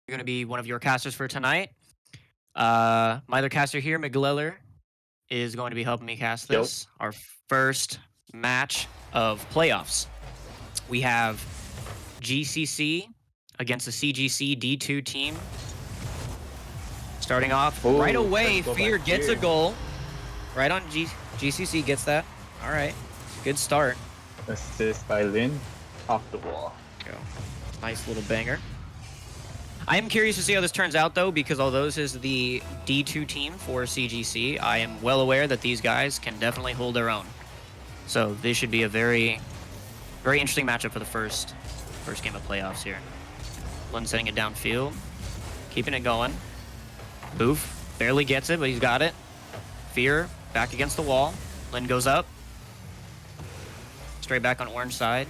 going to be one of your casters for tonight. My other caster here, McGleller, is going to be helping me cast Yo. this. Our first match of playoffs. We have GCC against the CGC D2 team. Starting off right away, Fear gets a goal. Right on GCC gets that. All right, good start. Assist by Lin, off the wall. Go. Nice little banger. I am curious to see how this turns out, though, because although this is the D2 team for CGC, I am well aware that these guys can definitely hold their own. So this should be a very, very interesting matchup for the first game of playoffs here. Lin sending it downfield, keeping it going. Boof barely gets it, but he's got it. Fear back against the wall. Lin goes up. Straight back on orange side.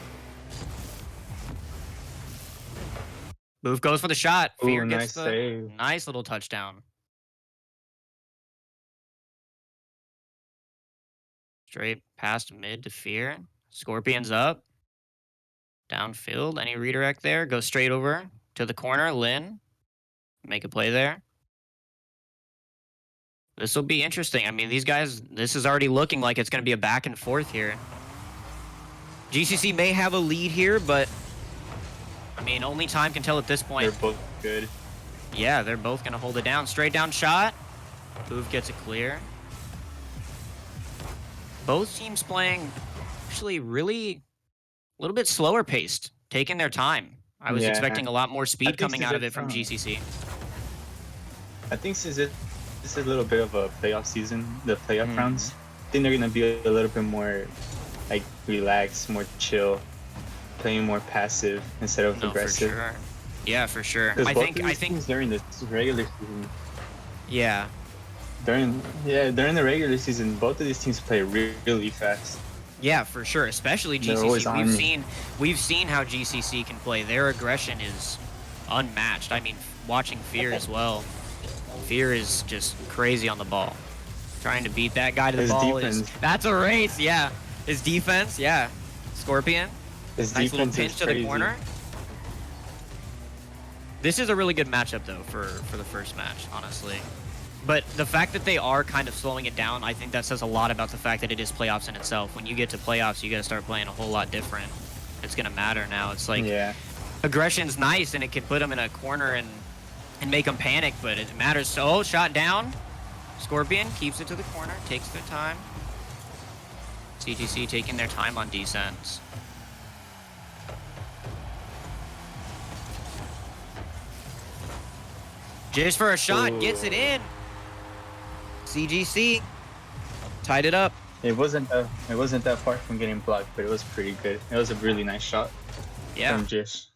Boof goes for the shot. Fear gets the save. Nice little touchdown. Straight past mid to Fear. Scorpion's up. Downfield. Any redirect there? Goes straight over to the corner. Lin. Make a play there. This will be interesting. I mean, these guys, this is already looking like it's going to be a back and forth here. GCC may have a lead here, but I mean, only time can tell at this point. They're both good. Yeah, they're both going to hold it down. Straight down shot. Boof gets it clear. Both teams playing actually really a little bit slower paced, taking their time. I was expecting a lot more speed coming out of it from GCC. I think since this is a little bit of a playoff season, the playoff rounds, I think they're going to be a little bit more like relaxed, more chill, playing more passive instead of aggressive. For sure. Yeah, for sure. I think during the regular season. Yeah. During the regular season, both of these teams play really fast. Yeah, for sure. Especially GCC. We've seen how GCC can play. Their aggression is unmatched. I mean, watching Fear as well. Fear is just crazy on the ball. Trying to beat that guy to the ball. That's a race, yeah. His defense, yeah. Scorpion. Nice little pinch to the corner. This is a really good matchup, though, for the first match, honestly. But the fact that they are kind of slowing it down, I think that says a lot about the fact that it is playoffs in itself. When you get to playoffs, you got to start playing a whole lot different. It's going to matter now. It's like aggression's nice, and it can put them in a corner and make them panic, but it matters. So, shot down. Scorpion keeps it to the corner, takes their time. CGC taking their time on descents. Just for a shot, gets it in. CGC tied it up. It wasn't that far from getting blocked, but it was pretty good. It was a really nice shot. Yeah. From Jish.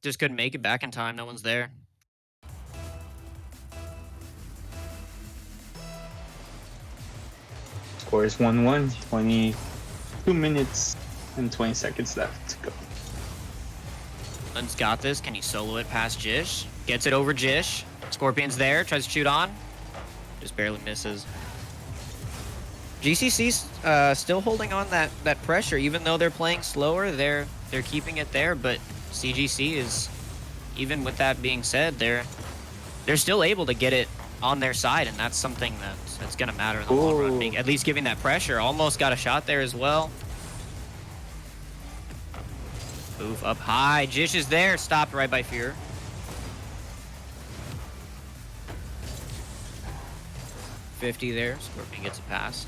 Just couldn't make it back in time. No one's there. Score is 1-1. 22 minutes and 20 seconds left to go. Lin's got this. Can he solo it past Jish? Gets it over Jish. Scorpion's there. Tries to shoot on. Just barely misses. GCC's still holding on that pressure. Even though they're playing slower, they're keeping it there. But CGC is, even with that being said, they're still able to get it on their side, and that's something that's going to matter in the long run. At least giving that pressure. Almost got a shot there as well. Move up high. Jish is there. Stopped right by Fear. .50 there. Scorpion gets it past.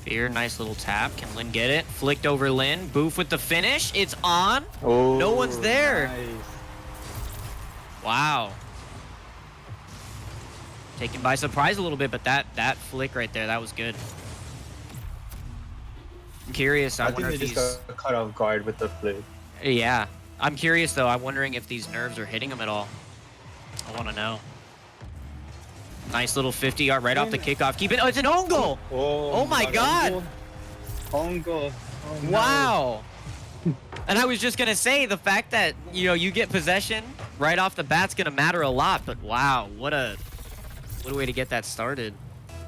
Fear, nice little tap. Can Lin get it? Flicked over Lin. Boof with the finish. It's on. No one's there. Nice. Wow. Taken by surprise a little bit, but that flick right there, that was good. I'm curious. I think they just got caught off guard with the flick. Yeah. I'm curious, though. I'm wondering if these nerves are hitting him at all. I want to know. Nice little 50-yard right off the kickoff. Keep it. Oh, it's an own goal. Oh my God. Own goal. Oh, no. Wow. And I was just going to say, the fact that, you get possession right off the bat's going to matter a lot. But wow, what a way to get that started.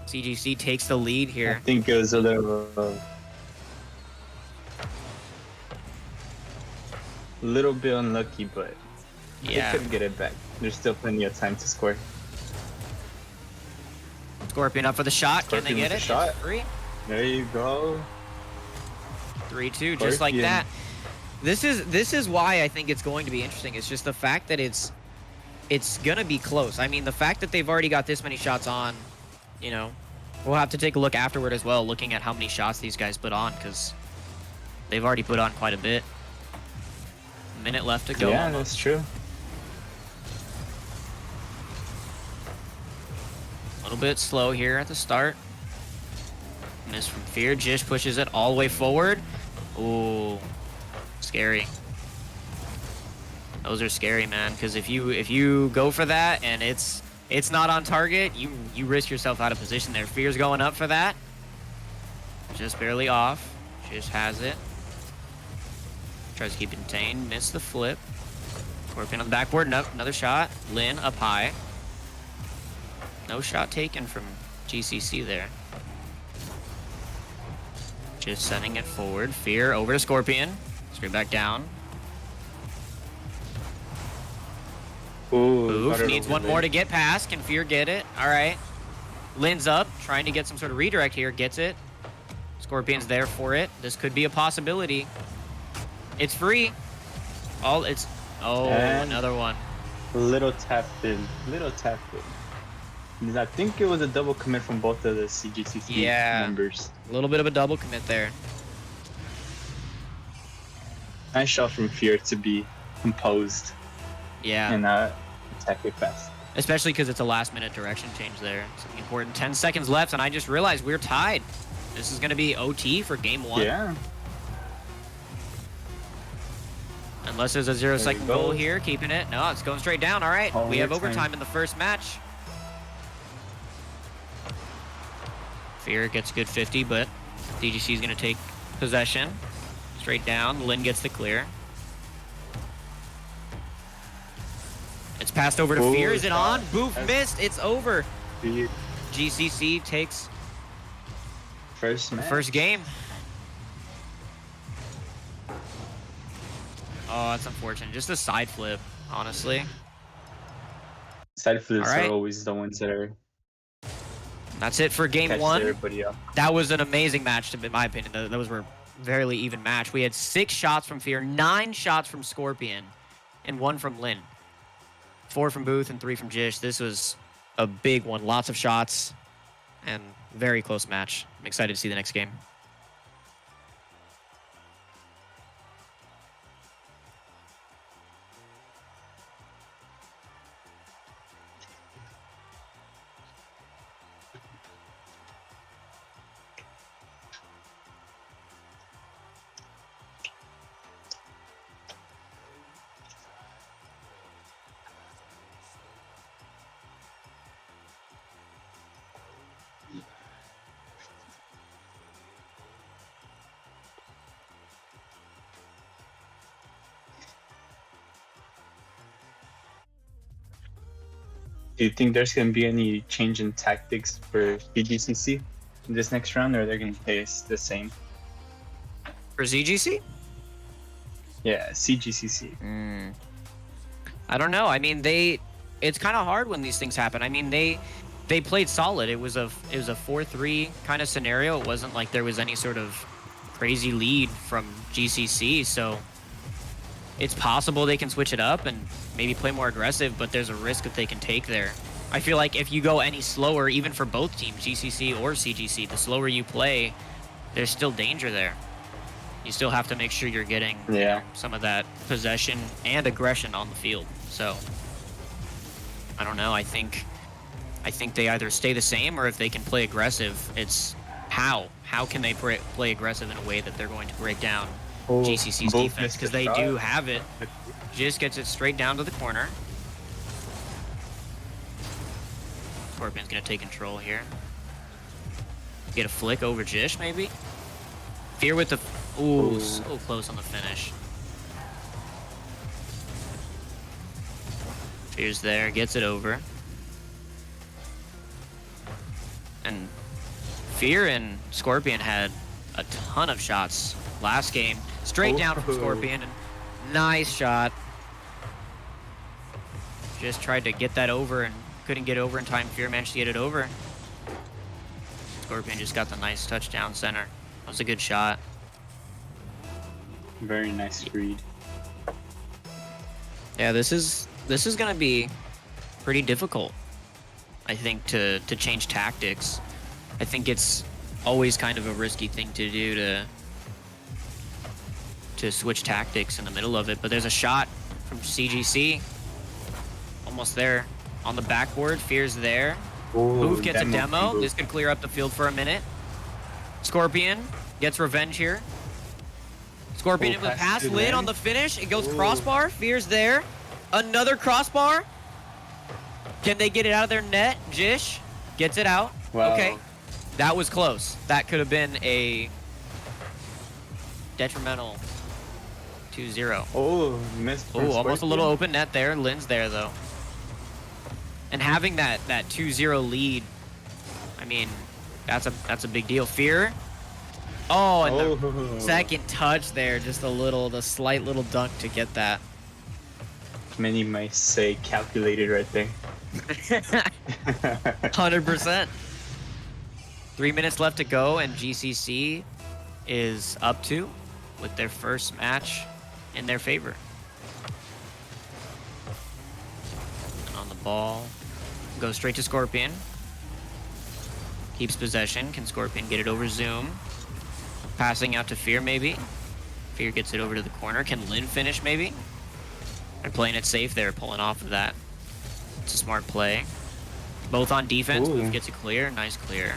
CGC takes the lead here. I think it was a little A little bit unlucky, but Yeah. they could get it back. There's still plenty of time to score. Scorpion up for the shot. Can they Scorpion get with it? the shot. It's free. There you go. 3-2, just like Scorpion. that. This is why I think it's going to be interesting. It's just the fact that it's gonna be close. I mean, the fact that they've already got this many shots on, you know, we'll have to take a look afterward as well, looking at how many shots these guys put on, because they've already put on quite a bit. A minute left to go. Yeah, almost. that's true. A little bit slow here at the start. Miss from Fear. Jish pushes it all the way forward. Ooh, scary. Those are scary, man. Because if you go for that and it's not on target, you risk yourself out of position there. Fear's going up for that. Just barely off. Jish has it. Tries to keep it contained. Missed the flip. Scorpion on the backboard. Nope, another shot. Lin up high. No shot taken from GCC there. Just sending it forward. Fear over to Scorpion. Straight back down. Ooh, Oof, needs one more to get past. Can Fear get it? All right. Lin's up, trying to get some sort of redirect here. Gets it. Scorpion's there for it. This could be a possibility. It's free. Oh, And another one. Little tapped in. Little tapped in. I think it was a double commit from both of the CGC members. A little bit of a double commit there. Nice shot from Fear to be composed Yeah. and attack it fast. Especially because it's a last-minute direction change there. Something important. 10 seconds left, and I just realized we're tied. This is going to be OT for game 1. Yeah. Unless there's a 0-second goal here, keeping it. No, it's going straight down. All right, we have overtime in the first match. Fear gets a good 50, but DGC is going to take possession. Straight down. Lin gets the clear. It's passed over to Fear. Is it on? Boof missed. It's over. GCC takes first game. Oh, that's unfortunate. Just a side flip, honestly. Side flips All right. are always the ones that are That's it for game catch 1. everybody up. That was an amazing match, in my opinion. Those were very even match. We had 6 shots from Fear, 9 shots from Scorpion, and 1 from Lin. 4 from Booth and 3 from Jish. This was a big one. Lots of shots and very close match. I'm excited to see the next game. Do you think there's going to be any change in tactics for CGCC in this next round, or they're going to play the same? For ZGC? Yeah, CGCC. I don't know. I mean, it's kind of hard when these things happen. I mean, they played solid. It was a 4-3 kind of scenario. It wasn't like there was any sort of crazy lead from GCC, so it's possible they can switch it up and maybe play more aggressive, but there's a risk that they can take there. I feel like if you go any slower, even for both teams, GCC or CGC, the slower you play, there's still danger there. You still have to make sure you're getting some of that possession and aggression on the field. So I don't know. I think they either stay the same, or if they can play aggressive, it's how can they play aggressive in a way that they're going to break down GCC's defense, because they do have it. Just gets it straight down to the corner. Scorpion's gonna take control here. Get a flick over Jish, maybe. Fear with the so close on the finish. Fear's there, gets it over. And Fear and Scorpion had a ton of shots last game. Straight down from Scorpion, and Nice shot. Just tried to get that over and couldn't get over in time. Fear managed to get it over. Scorpion just got the nice touchdown center. That was a good shot. Very nice read. Yeah, this is gonna be pretty difficult, I think, to change tactics. I think it's always kind of a risky thing to do to switch tactics in the middle of it. But there's a shot from CGC. Almost there. On the backboard, Fear's there. Move gets a demo. This could clear up the field for a minute. Scorpion gets revenge here. Scorpion with pass, Lin on the finish. It goes crossbar. Fear's there. Another crossbar. Can they get it out of their net? Jish gets it out. Wow. Okay. That was close. That could have been a detrimental 2-0. Oh, missed. Oh, almost a little open net there. Lin's there, though. And having that 2-0 lead, I mean, that's a big deal. Fear. Oh, and the second touch there, just the slight little dunk to get that. Many might say calculated right there. 100%. 3 minutes left to go, and GCC is up 2 with their first match in their favor. On the ball. Goes straight to Scorpion. Keeps possession. Can Scorpion get it over Zoom? Passing out to Fear, maybe. Fear gets it over to the corner. Can Lin finish, maybe? They're playing it safe there, pulling off of that. It's a smart play. Both on defense. Move gets it clear. Nice clear.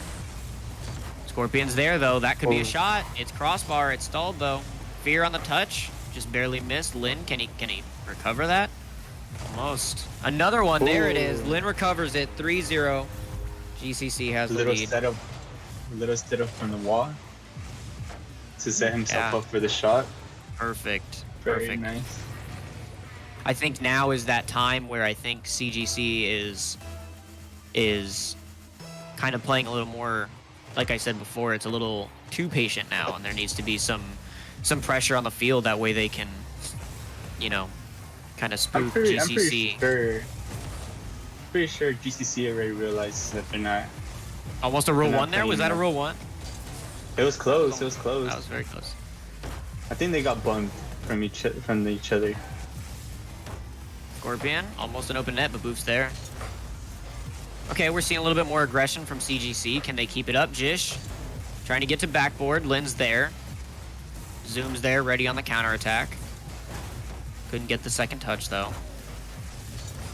Scorpion's there, though. That could be a shot. It's crossbar. It's stalled, though. Fear on the touch. Just barely missed. Lin, can he recover that? Almost. Another one. There it is. Lin recovers it. 3-0. GCC has the lead. Little setup from the wall to set himself up for the shot. Perfect. Very nice. I think now is that time where I think CGC is kind of playing a little more, like I said before, it's a little too patient now, and there needs to be some pressure on the field. That way they can, you know, kind of spook GCC. Pretty sure GCC already realizes that they're not. Almost a rule 1 there? Was that a rule 1? It was close. It was close. That was very close. I think they got bumped from each other. Scorpion, almost an open net, but Boof's there. Okay, we're seeing a little bit more aggression from CGC. Can they keep it up? Jish trying to get to backboard. Lin's there. Zoom's there, ready on the counterattack. Couldn't get the second touch, though.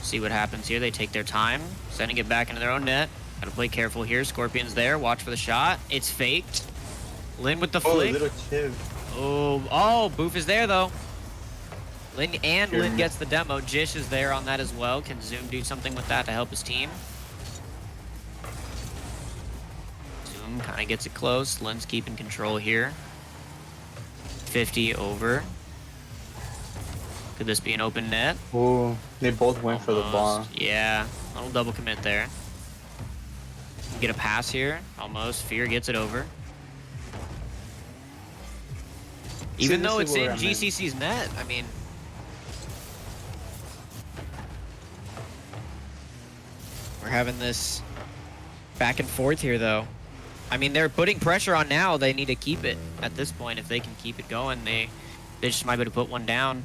See what happens here. They take their time, sending it back into their own net. Gotta play careful here. Scorpion's there. Watch for the shot. It's faked. Lin with the flick. Little chip. Oh, Boof is there, though. Lin gets the demo. Jish is there on that as well. Can Zoom do something with that to help his team? Zoom kind of gets it close. Lin's keeping control here. 50 over. Could this be an open net? Oh, they both went for the ball. Yeah, a little double commit there. Get a pass here. Almost. Fear gets it over. Even though it's in GCC's net, I mean... We're having this back and forth here, though. I mean, they're putting pressure on now. They need to keep it at this point. If they can keep it going, they just might be able to put one down.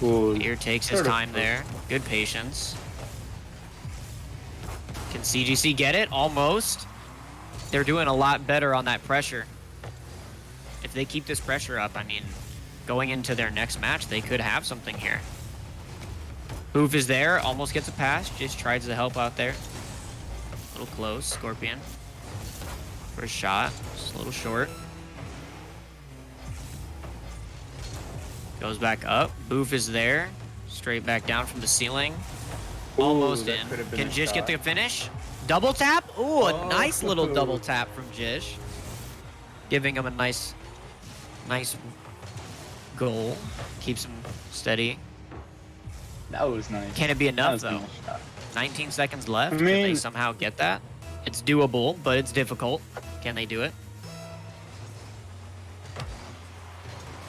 Fear takes his time there. Good patience. Can CGC get it? Almost. They're doing a lot better on that pressure. If they keep this pressure up, I mean, going into their next match, they could have something here. Boof is there, almost gets a pass, just tries to help out there. A little close, Scorpion. For a shot, just a little short. Goes back up, Boof is there. Straight back down from the ceiling. Almost in. Can Jish get the finish? Double tap? Ooh, a nice little double tap from Jish. Giving him a nice goal. Keeps him steady. That was nice. Can it be enough, though? 19 seconds left. Can they somehow get that? It's doable, but it's difficult. Can they do it?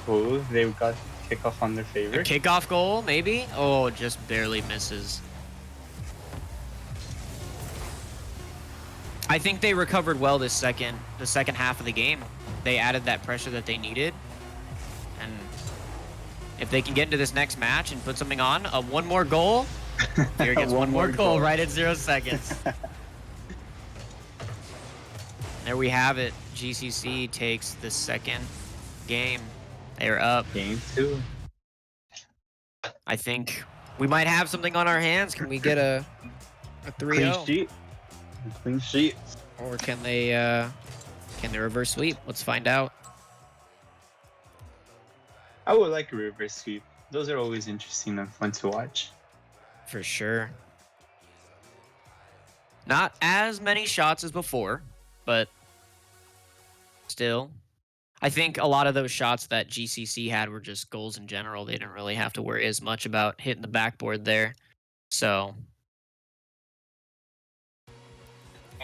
Oh, they got kickoff on their A favor. kickoff goal, maybe? Oh, just barely misses. I think they recovered well the second half of the game. They added that pressure that they needed. And if they can get into this next match and put something on, one more goal, here gets one more goal right at 0 seconds. There we have it. GCC takes the second game. They're up. Game 2. I think we might have something on our hands. Can we get a 3-0? Clean sheet. Clean sheet. Or can they reverse sweep? Let's find out. I would like a reverse sweep. Those are always interesting and fun to watch. For sure. Not as many shots as before, but still. I think a lot of those shots that GCC had were just goals in general. They didn't really have to worry as much about hitting the backboard there. So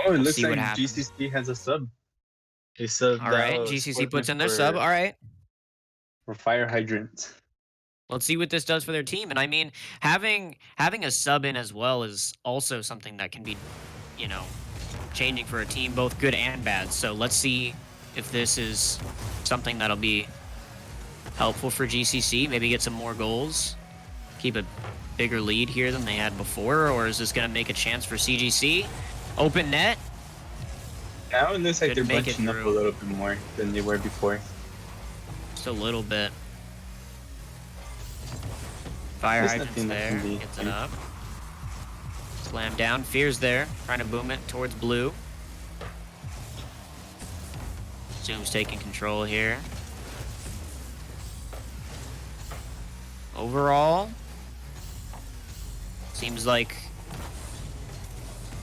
Oh, it looks see like what happens. GCC has a sub. They subbed All right, GCC puts in their sub. All right. For Fire Hydrant. Let's see what this does for their team. And I mean, having a sub in as well is also something that can be, you know, changing for a team, both good and bad. So let's see if this is something that'll be helpful for GCC. Maybe get some more goals, keep a bigger lead here than they had before, or is this going to make a chance for CGC? Open net. Now it looks like they're Couldn't make it bunching up a through. little bit more than they were before. Just a little bit. Fire There's hydrant's nothing that there. can be- Gets it up. Slam down. Fear's there. Trying to boom it towards blue. Zoom's taking control here. Overall, seems like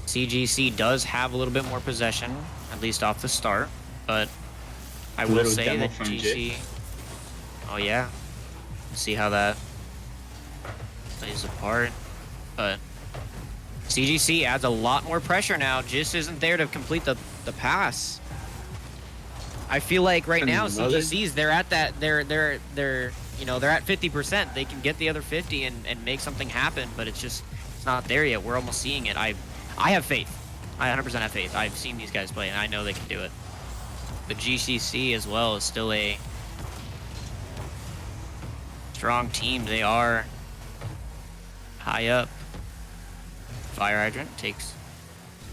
CGC does have a little bit more possession, at least off the start. But I will Little say demo that from GC. Oh yeah. See how that plays a part. But CGC adds a lot more pressure now. Just isn't there to complete the pass. I feel like right now CGC's they're at that they're you know they're at 50%. They can get the other 50 and make something happen, but it's not there yet. We're almost seeing it. I have faith. I 100% have faith. I've seen these guys play and I know they can do it. But GCC as well is still a strong team. They are high up. Fire hydrant takes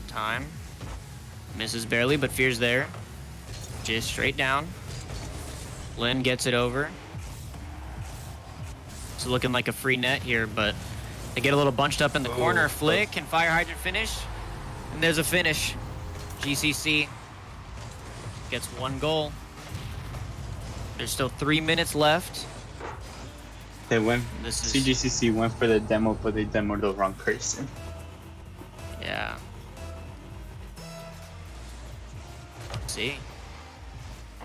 time. Misses barely, but Fear's there. Just straight down. Lynn gets it over. It's looking like a free net here, but they get a little bunched up in the corner. Flick, can Fire Hydrant finish? And there's a finish. GCC gets 1 goal. There's still 3 minutes left. They went. This is CGCC went for the demo, but they demoed the wrong person. yeah. Let's see.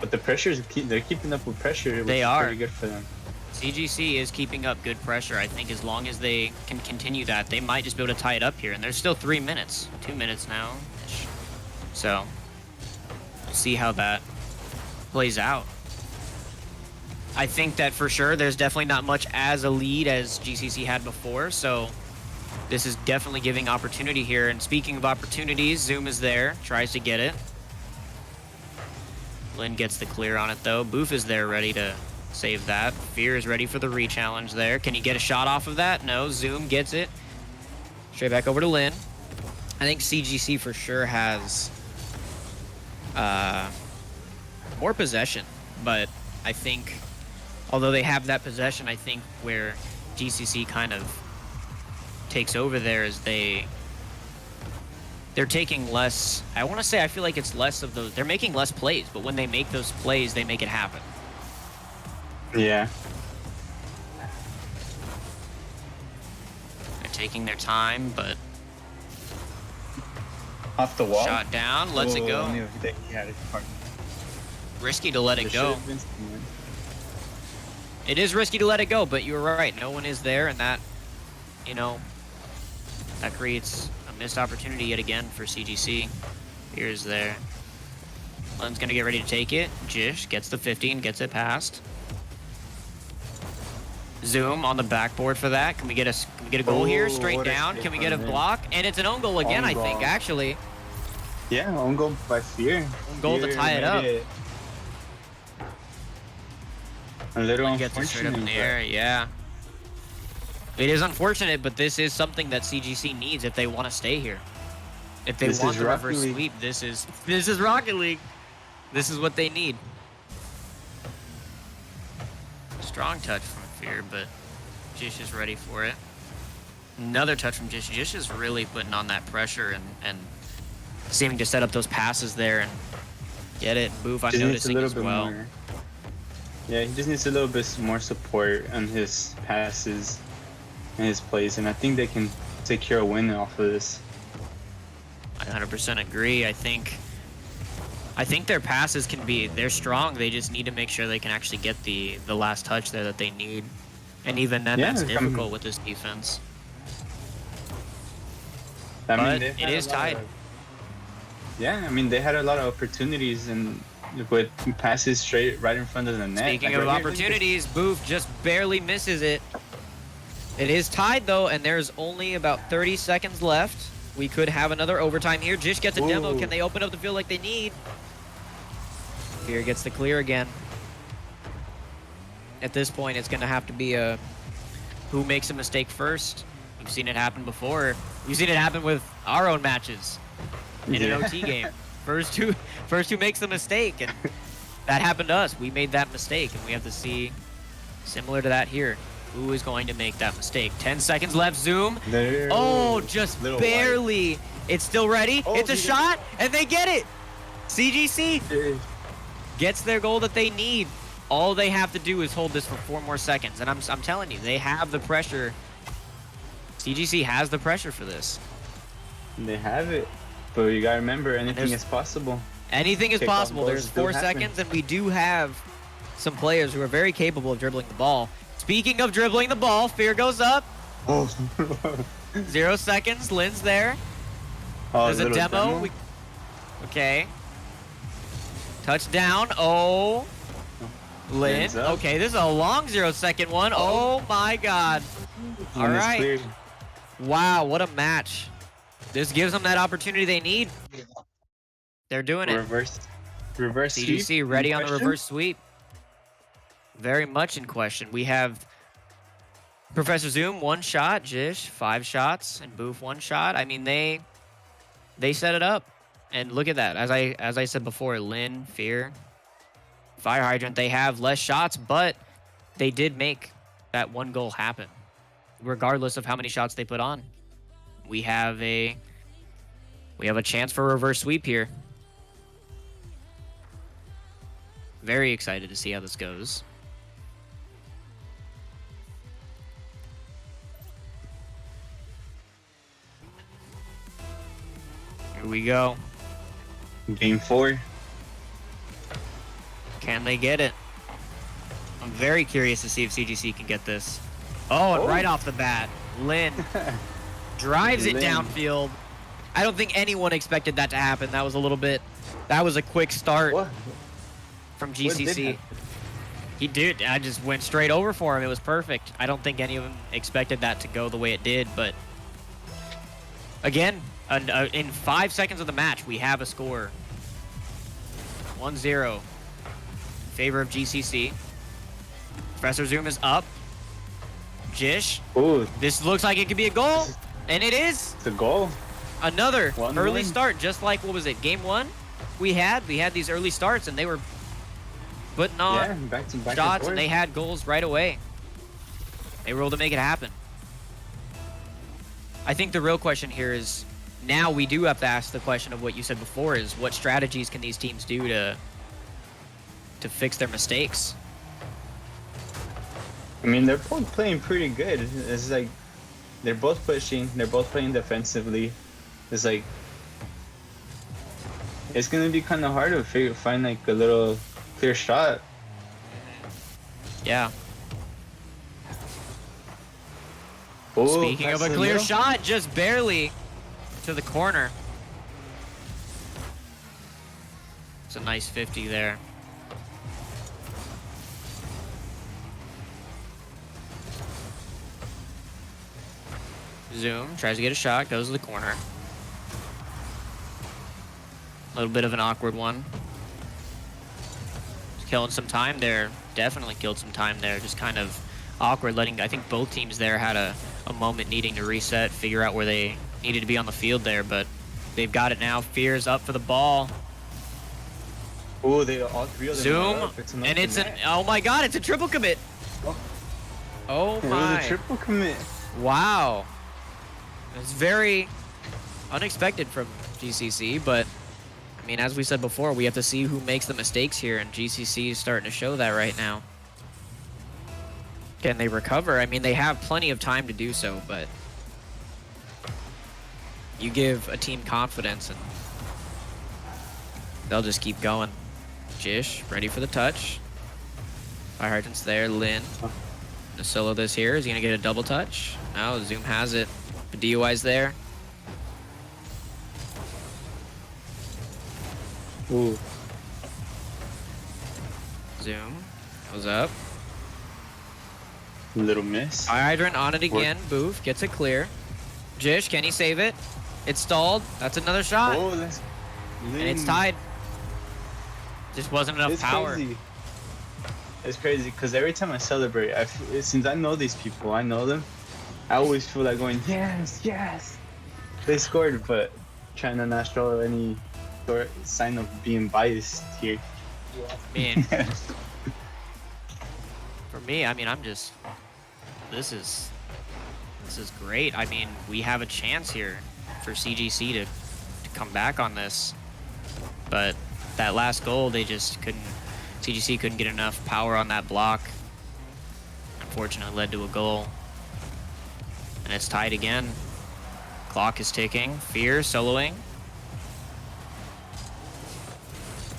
But the pressure they're keeping up with pressure. Which They is are. pretty good for them. CGC is keeping up good pressure. I think as long as they can continue that, they might just be able to tie it up here. And there's still 3 minutes. 2 minutes now. So we'll see how that plays out. I think that for sure there's definitely not much as a lead as GCC had before. So this is definitely giving opportunity here. And speaking of opportunities, Zoom is there. Tries to get it. Lynn gets the clear on it though. Boof is there ready to save that. Fear is ready for the re-challenge there. Can he get a shot off of that? No. Zoom gets it. Straight back over to Lynn. I think CGC for sure has more possession, but I think although they have that possession, I think where GCC kind of takes over there is they're taking less. I want to say I feel like it's less of those. They're making less plays, but when they make those plays, they make it happen. Yeah. They're taking their time, but Off the wall. shot down, lets it go. I knew that he had it hard. Risky to let it There go. should have been someone. It is risky to let it go, but you were right. No one is there, and that, you know, that creates a missed opportunity yet again for CGC. Here's there. Lynn's gonna get ready to take it. Jish gets the 50 and gets it past. Zoom on the backboard for that. Can we get a goal here? Straight what a down. hit Can we get a from him. block? And it's an own goal again, Own I think, goal. actually. Yeah, own goal by Fear. Own goal to Fear tie it made up. A little One gets it straight up in the air, unfortunate, yeah. It is unfortunate, but this is something that CGC needs if they want to stay here. If they This want is the Rocket reverse League. sweep, this is Rocket League. This is what they need. Strong touch from Fear, but Jish is ready for it. Another touch from Jish. Jish is really putting on that pressure and seeming to set up those passes there and get it. Move, I'm just needs a noticing little as bit well. more. Yeah, he just needs a little bit more support on his passes and his plays, and I think they can secure a win off of this. I 100% agree. I think their passes they're strong. They just need to make sure they can actually get the last touch there that they need. And even then, Yeah, that's I mean- difficult with this defense. I mean, But they it had is a lot tied. Yeah, I mean, they had a lot of opportunities and with passes straight right in front of the net. Speaking Like of right here, look at this. opportunities, Booth just barely misses it. It is tied, though, and there's only about 30 seconds left. We could have another overtime here. Jish gets a demo. Ooh. Can they open up the field like they need? Fear gets the clear again. At this point, it's going to have to be a who makes a mistake first. We've seen it happen before. We've seen it happen with our own matches in an Yeah. OT game. First who makes the mistake, and that happened to us. We made that mistake, and we have to see similar to that here. Who is going to make that mistake? 10 seconds left. Zoom. There- Oh, just little barely. It's still ready. Oh, It's a he did- shot, and they get it. CGC wide. gets their goal that they need. All they have to do is hold this for 4 more seconds, and I'm telling you, they have the pressure. CGC has the pressure for this. They have it, but you gotta remember, anything there's- is possible. Anything is Kickoff possible. goals There's do 4 happen. seconds, and we do have some players who are very capable of dribbling the ball. Speaking of dribbling the ball, Fear goes up. Oh, 0 seconds. Lynn's there. There's a little demo. Okay. Touchdown. Oh. Lynn. Lynn's up. Okay, this is a long 0-second one. Oh my God. All And it's right. cleared. Wow, what a match. This gives them that opportunity they need. They're doing it. Reverse CGC sweep ready in on the question? reverse sweep. Very much in question. We have Professor Zoom 1 shot, Jish 5 shots, and Boof 1 shot. I mean, they set it up, and look at that. As I said before, Lynn, Fear, Fire Hydrant. They have less shots, but they did make that 1 goal happen, regardless of how many shots they put on. We have a chance for a reverse sweep here. Very excited to see how this goes. Here we go. Game 4. Can they get it? I'm very curious to see if CGC can get this. Oh, and Oh. right off the bat, Lynn drives it Lynn. downfield. I don't think anyone expected that to happen. That was a quick start What? from What did GCC. happen? He did. I just went straight over for him. It was perfect. I don't think any of them expected that to go the way it did, but again, in 5 seconds of the match, we have a score. 1-0 in favor of GCC. Professor Zoom is up. Jish, Ooh, this looks like it could be a goal, and it is. it's a goal. Another 1-1. early start, just like, what was it, game 1? We had these early starts, and they were putting on Yeah, back to back shots, and and they had goals right away. They were able to make it happen. I think the real question here is, now we do have to ask the question of what you said before, is what strategies can these teams do to fix their mistakes? I mean, they're both playing pretty good. It's like they're both pushing. They're both playing defensively. It's like it's gonna be kind of hard to find like a little clear shot. Yeah. Ooh, Speaking pass of a to the clear middle. shot, just barely to the corner. It's a nice 50 there. Zoom tries to get a shot, goes to the corner. A little bit of an awkward one. Just killing some time there. Definitely killed some time there. Just kind of awkward, letting, I think both teams there had a moment needing to reset, figure out where they needed to be on the field there, but they've got it now. Fear's up for the ball. Oh, they all three of them. Zoom, and it's an, oh my god, it's a triple commit. Oh It was my. a triple commit. Wow. It's very unexpected from GCC, but I mean, as we said before, we have to see who makes the mistakes here, and GCC is starting to show that right now. Can they recover? I mean, they have plenty of time to do so, but you give a team confidence and they'll just keep going. Jish, ready for the touch. Fire hydrant's there. Lin. Gonna solo this here. Is he gonna get a double touch? No, Zoom has it. The DUI's there. Ooh. Zoom goes up. Little miss. Fire hydrant on it again. Boof gets it clear. Jish, can he save it? It's stalled. That's another shot. Oh, that's And it's tied. Just wasn't enough power. Crazy. It's crazy because every time I celebrate, since I know these people, I know them, I always feel like going, yes, yes. They scored, but trying to not show any sign of being biased here. Man. For me, I mean, I'm just, this is great. I mean, we have a chance here for CGC to come back on this, but that last goal, they just couldn't, CGC couldn't get enough power on that block. Unfortunately led to a goal. And it's tied again. Clock is ticking. Fear soloing.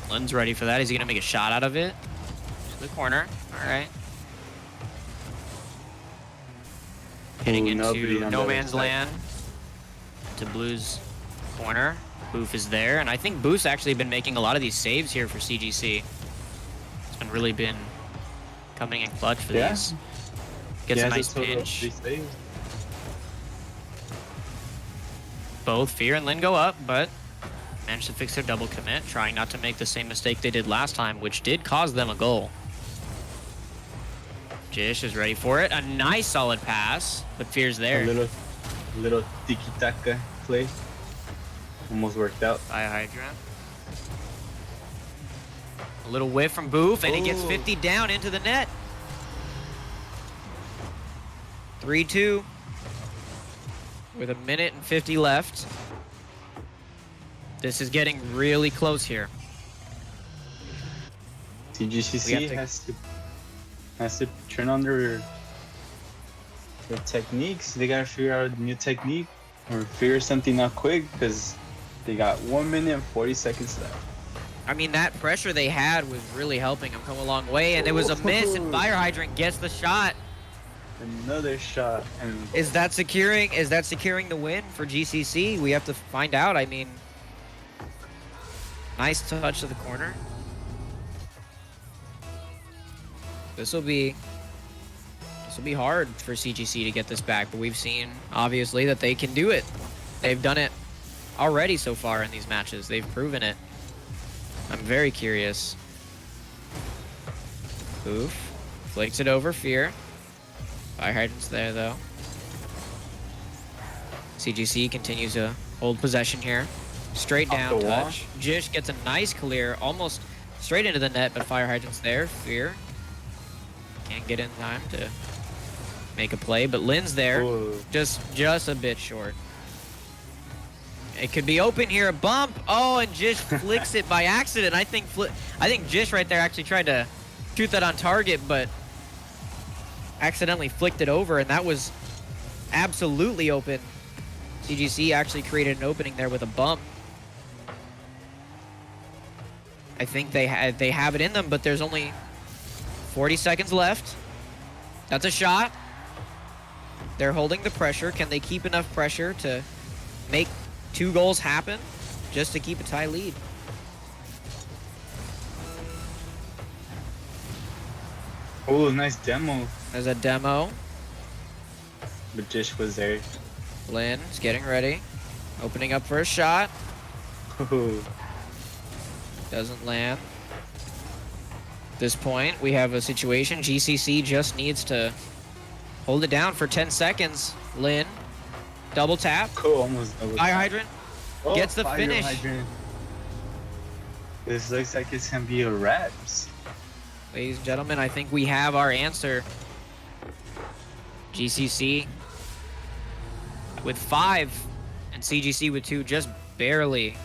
Lin's ready for that. Is he gonna make a shot out of it? To the corner. All right. Getting into no man's land. To Blue's corner. Boof is there, and I think Boof's actually been making a lot of these saves here for CGC. It's been really been coming in clutch for these. Gets a nice pinch. Both Fear and Lin go up, but managed to fix their double commit, trying not to make the same mistake they did last time, which did cause them a goal. Jish is ready for it. A nice solid pass, but Fear's there. A little tiki-taka play. Almost worked out. Fire hydrant. A little whiff from Boof, and he gets 50 down into the net. 3-2. With a minute and 50 left. This is getting really close here. CGC has to turn on their techniques. They gotta figure out a new technique or figure something out quick because they got 1 minute and 40 seconds left. I mean, that pressure they had was really helping them come a long way, and it was a miss, and Fire Hydrant gets the shot. Another shot. And Is that securing the win for GCC? We have to find out. I mean, nice touch to the corner. This will be hard for CGC to get this back, but we've seen obviously that they can do it. They've done it already so far in these matches. They've proven it. I'm very curious. Oof. Flakes it over Fear. Fire hydrant's there though. CGC continues to hold possession here. Straight down touch. Jish gets a nice clear, almost straight into the net, but Fire hydrant's there. Fear can't get in time to make a play, but Lin's there. Ooh. Just a bit short. It could be open here, a bump. Oh, and Jish flicks it by accident. I think Jish right there actually tried to shoot that on target, but accidentally flicked it over, and that was absolutely open. CGC actually created an opening there with a bump. I think they have it in them, but there's only 40 seconds left. That's a shot. They're holding the pressure. Can they keep enough pressure to make 2 goals happen just to keep a tie lead? Oh, nice demo. There's a demo. But Jish was there. Lynn's getting ready. Opening up for a shot. Ooh. Doesn't land. At this point, we have a situation. GCC just needs to hold it down for 10 seconds. Lynn, double tap. Cool, almost double. Fire hydrant. Oh, Gets the fire finish. hydrant. This looks like it's gonna be a wrap. Ladies and gentlemen, I think we have our answer. GCC with 5 and CGC with 2, just barely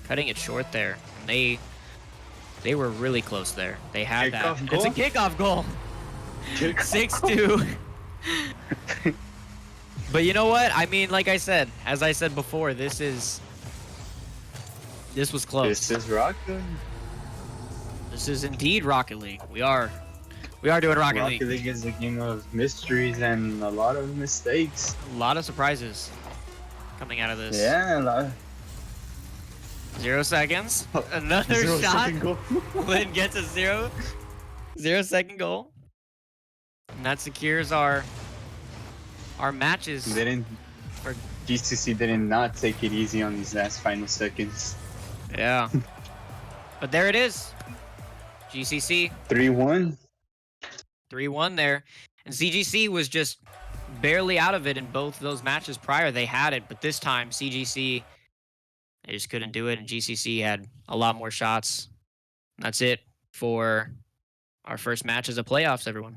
cutting it short there. They were really close there. They had that. It's a kickoff goal. 6-2. But you know what? I mean, like I said, as I said before, this was close. This is Rocket. This is indeed Rocket League. We are doing Rocket League. Rocket League is a game of mysteries and a lot of mistakes. A lot of surprises coming out of this. Yeah, a lot. 0 seconds. Another shot. Lynn gets a 0-second goal. And that secures our matches. GCC did not take it easy on these last final seconds. Yeah. But there it is. GCC 3-1. 3-1 there. And CGC was just barely out of it in both those matches prior. They had it, but this time CGC, they just couldn't do it, and GCC had a lot more shots. That's it for our first matches of playoffs, everyone.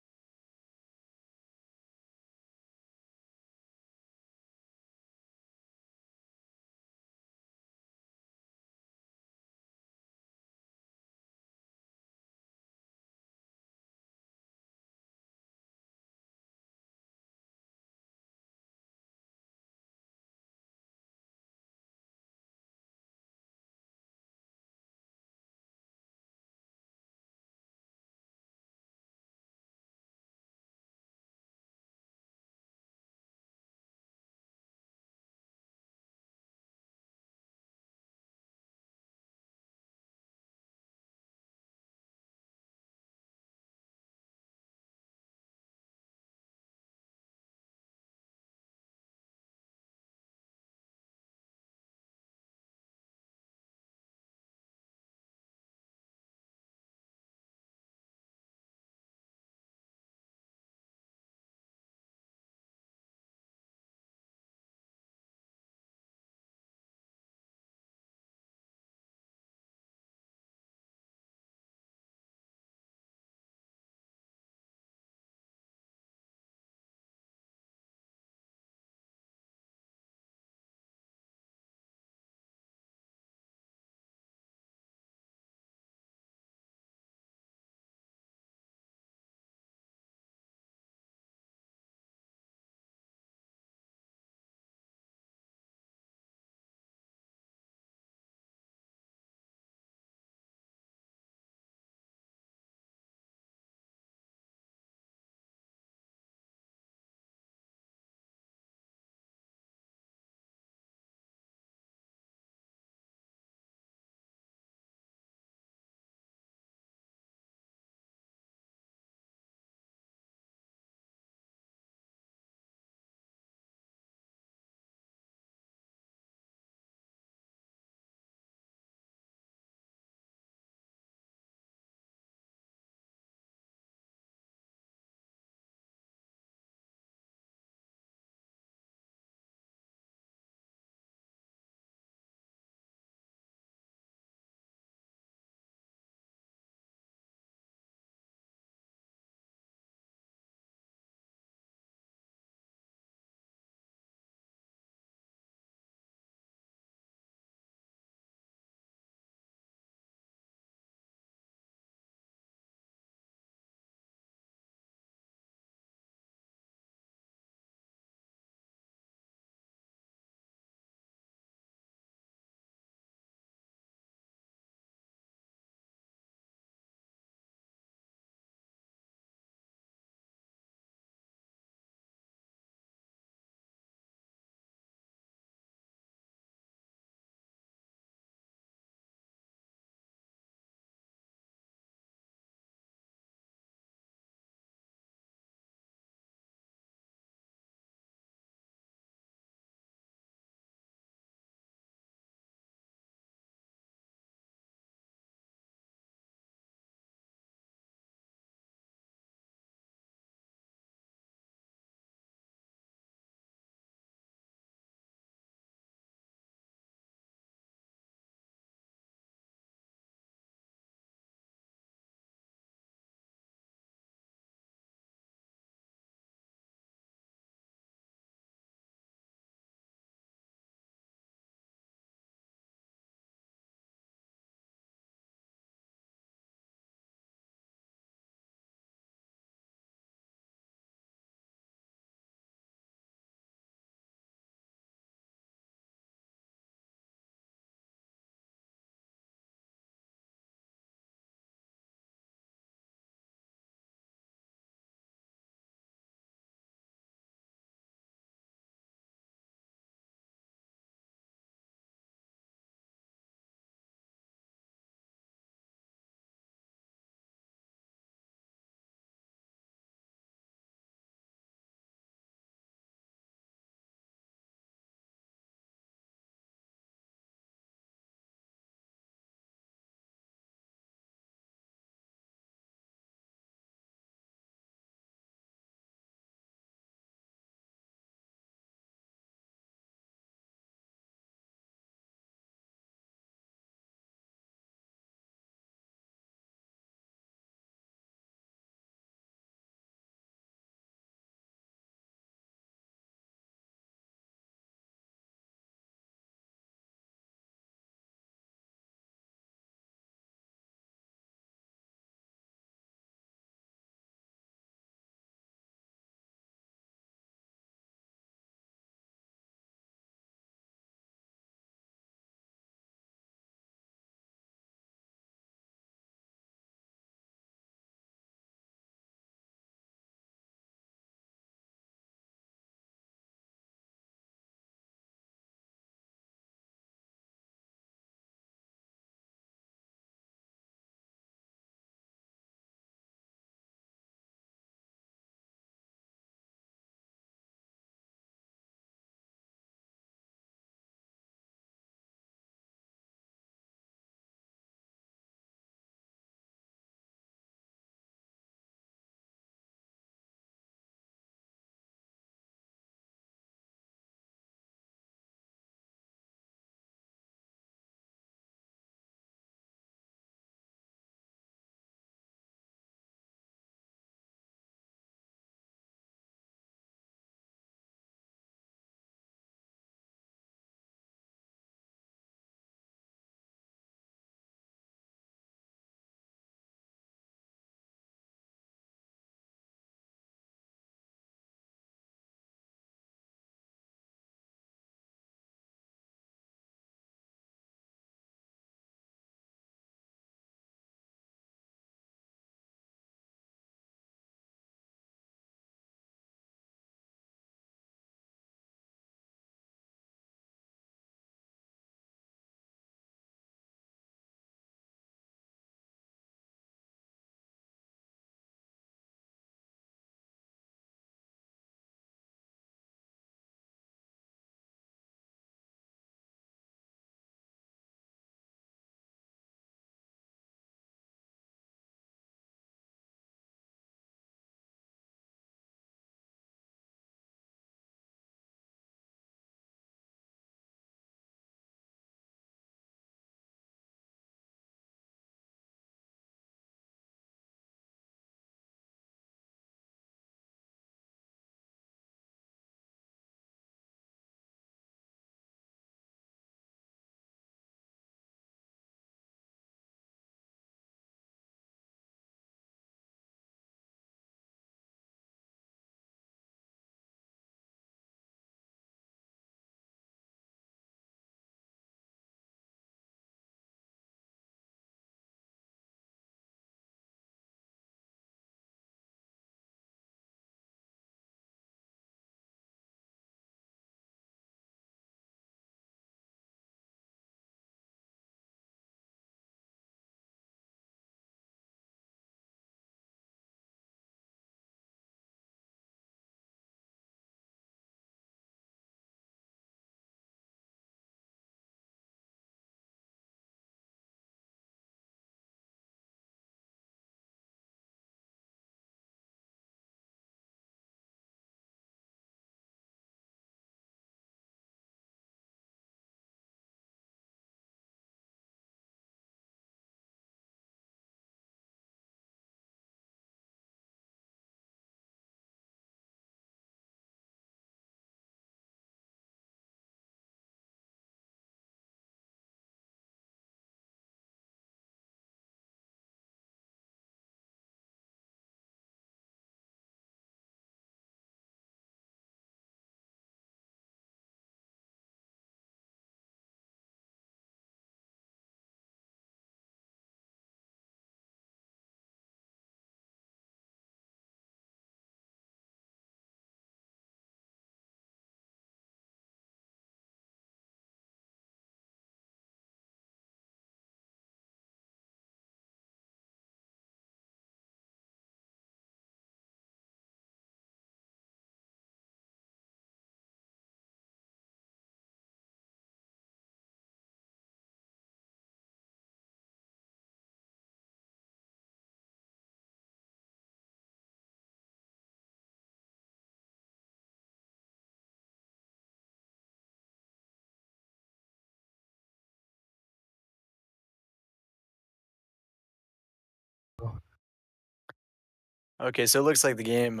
Okay, so it looks like the game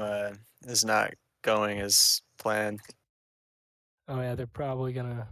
is not going as planned. Oh yeah, they're probably gonna.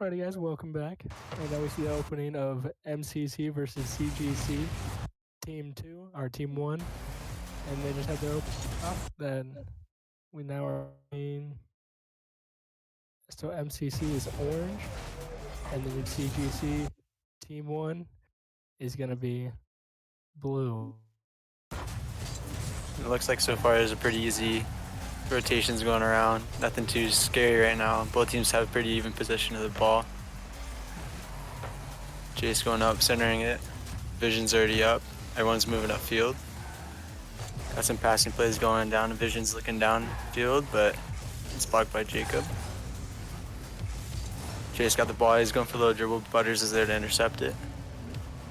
Alrighty, guys, welcome back. And now we see the opening of MCC versus CGC, Team 2, or Team 1. And they just had their open off. Then we now are in. So MCC is orange. And then CGC, Team 1, is going to be blue. It looks like so far there's a pretty easy rotations going around. Nothing too scary right now. Both teams have pretty even possession of the ball. Jace going up, centering it. Vision's already up. Everyone's moving upfield. Got some passing plays going down. Vision's looking downfield, but it's blocked by Jacob. Jace got the ball. He's going for a little dribble. Butters is there to intercept it.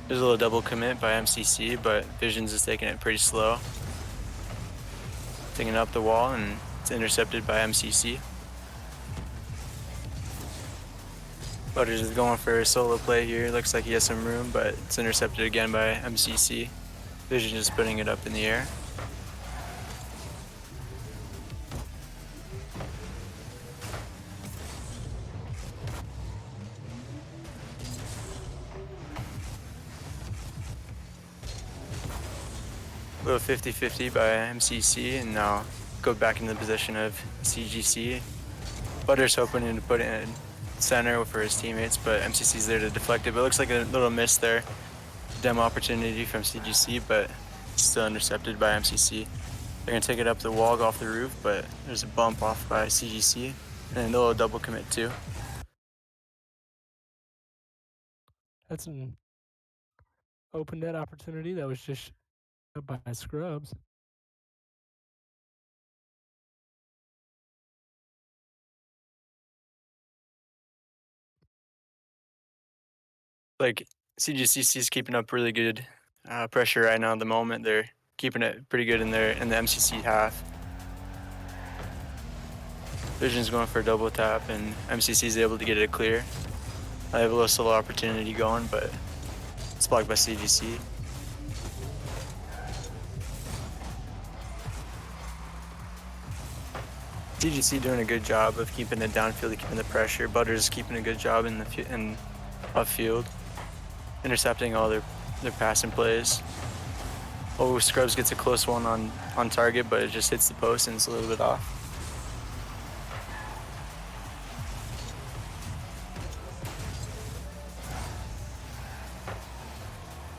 There's a little double commit by MCC, but Visions is taking it pretty slow. Taking it up the wall, and it's intercepted by MCC. Butters is going for a solo play here. Looks like he has some room, but it's intercepted again by MCC. Vision just putting it up in the air. A little 50-50 by MCC, and now go back in the position of CGC. Butters hoping to put it in center for his teammates, but MCC's there to deflect it. But it looks like a little miss there. Demo opportunity from CGC, but still intercepted by MCC. They're gonna take it up the wall, go off the roof, but there's a bump off by CGC, and a little double commit too. That's an open net opportunity that was just shut by Scrubs. Like CGCC is keeping up really good pressure right now at the moment. They're keeping it pretty good in the MCC half. Vision's going for a double tap, and MCC is able to get it clear. I have a little solo opportunity going, but it's blocked by CGC. CGC doing a good job of keeping it downfield, keeping the pressure. Butters keeping a good job in upfield, intercepting all their passing plays. Oh, Scrubs gets a close one on target, but it just hits the post and it's a little bit off.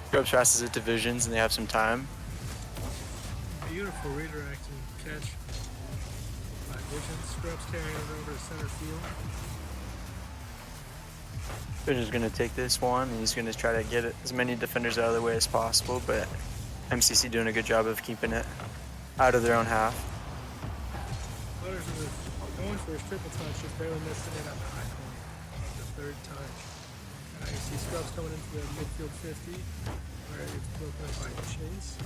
Scrubs passes it to Visions and they have some time. Beautiful redirecting catch by Vision. Scrubs carrying it over to center field. Vision's gonna take this one and he's gonna try to get as many defenders out of the way as possible, but MCC doing a good job of keeping it out of their own half. Butters was going for his triple touch, just barely missing it on the high point of the third touch. You see Scrubs coming into the midfield 50, where it's broken up by Chase.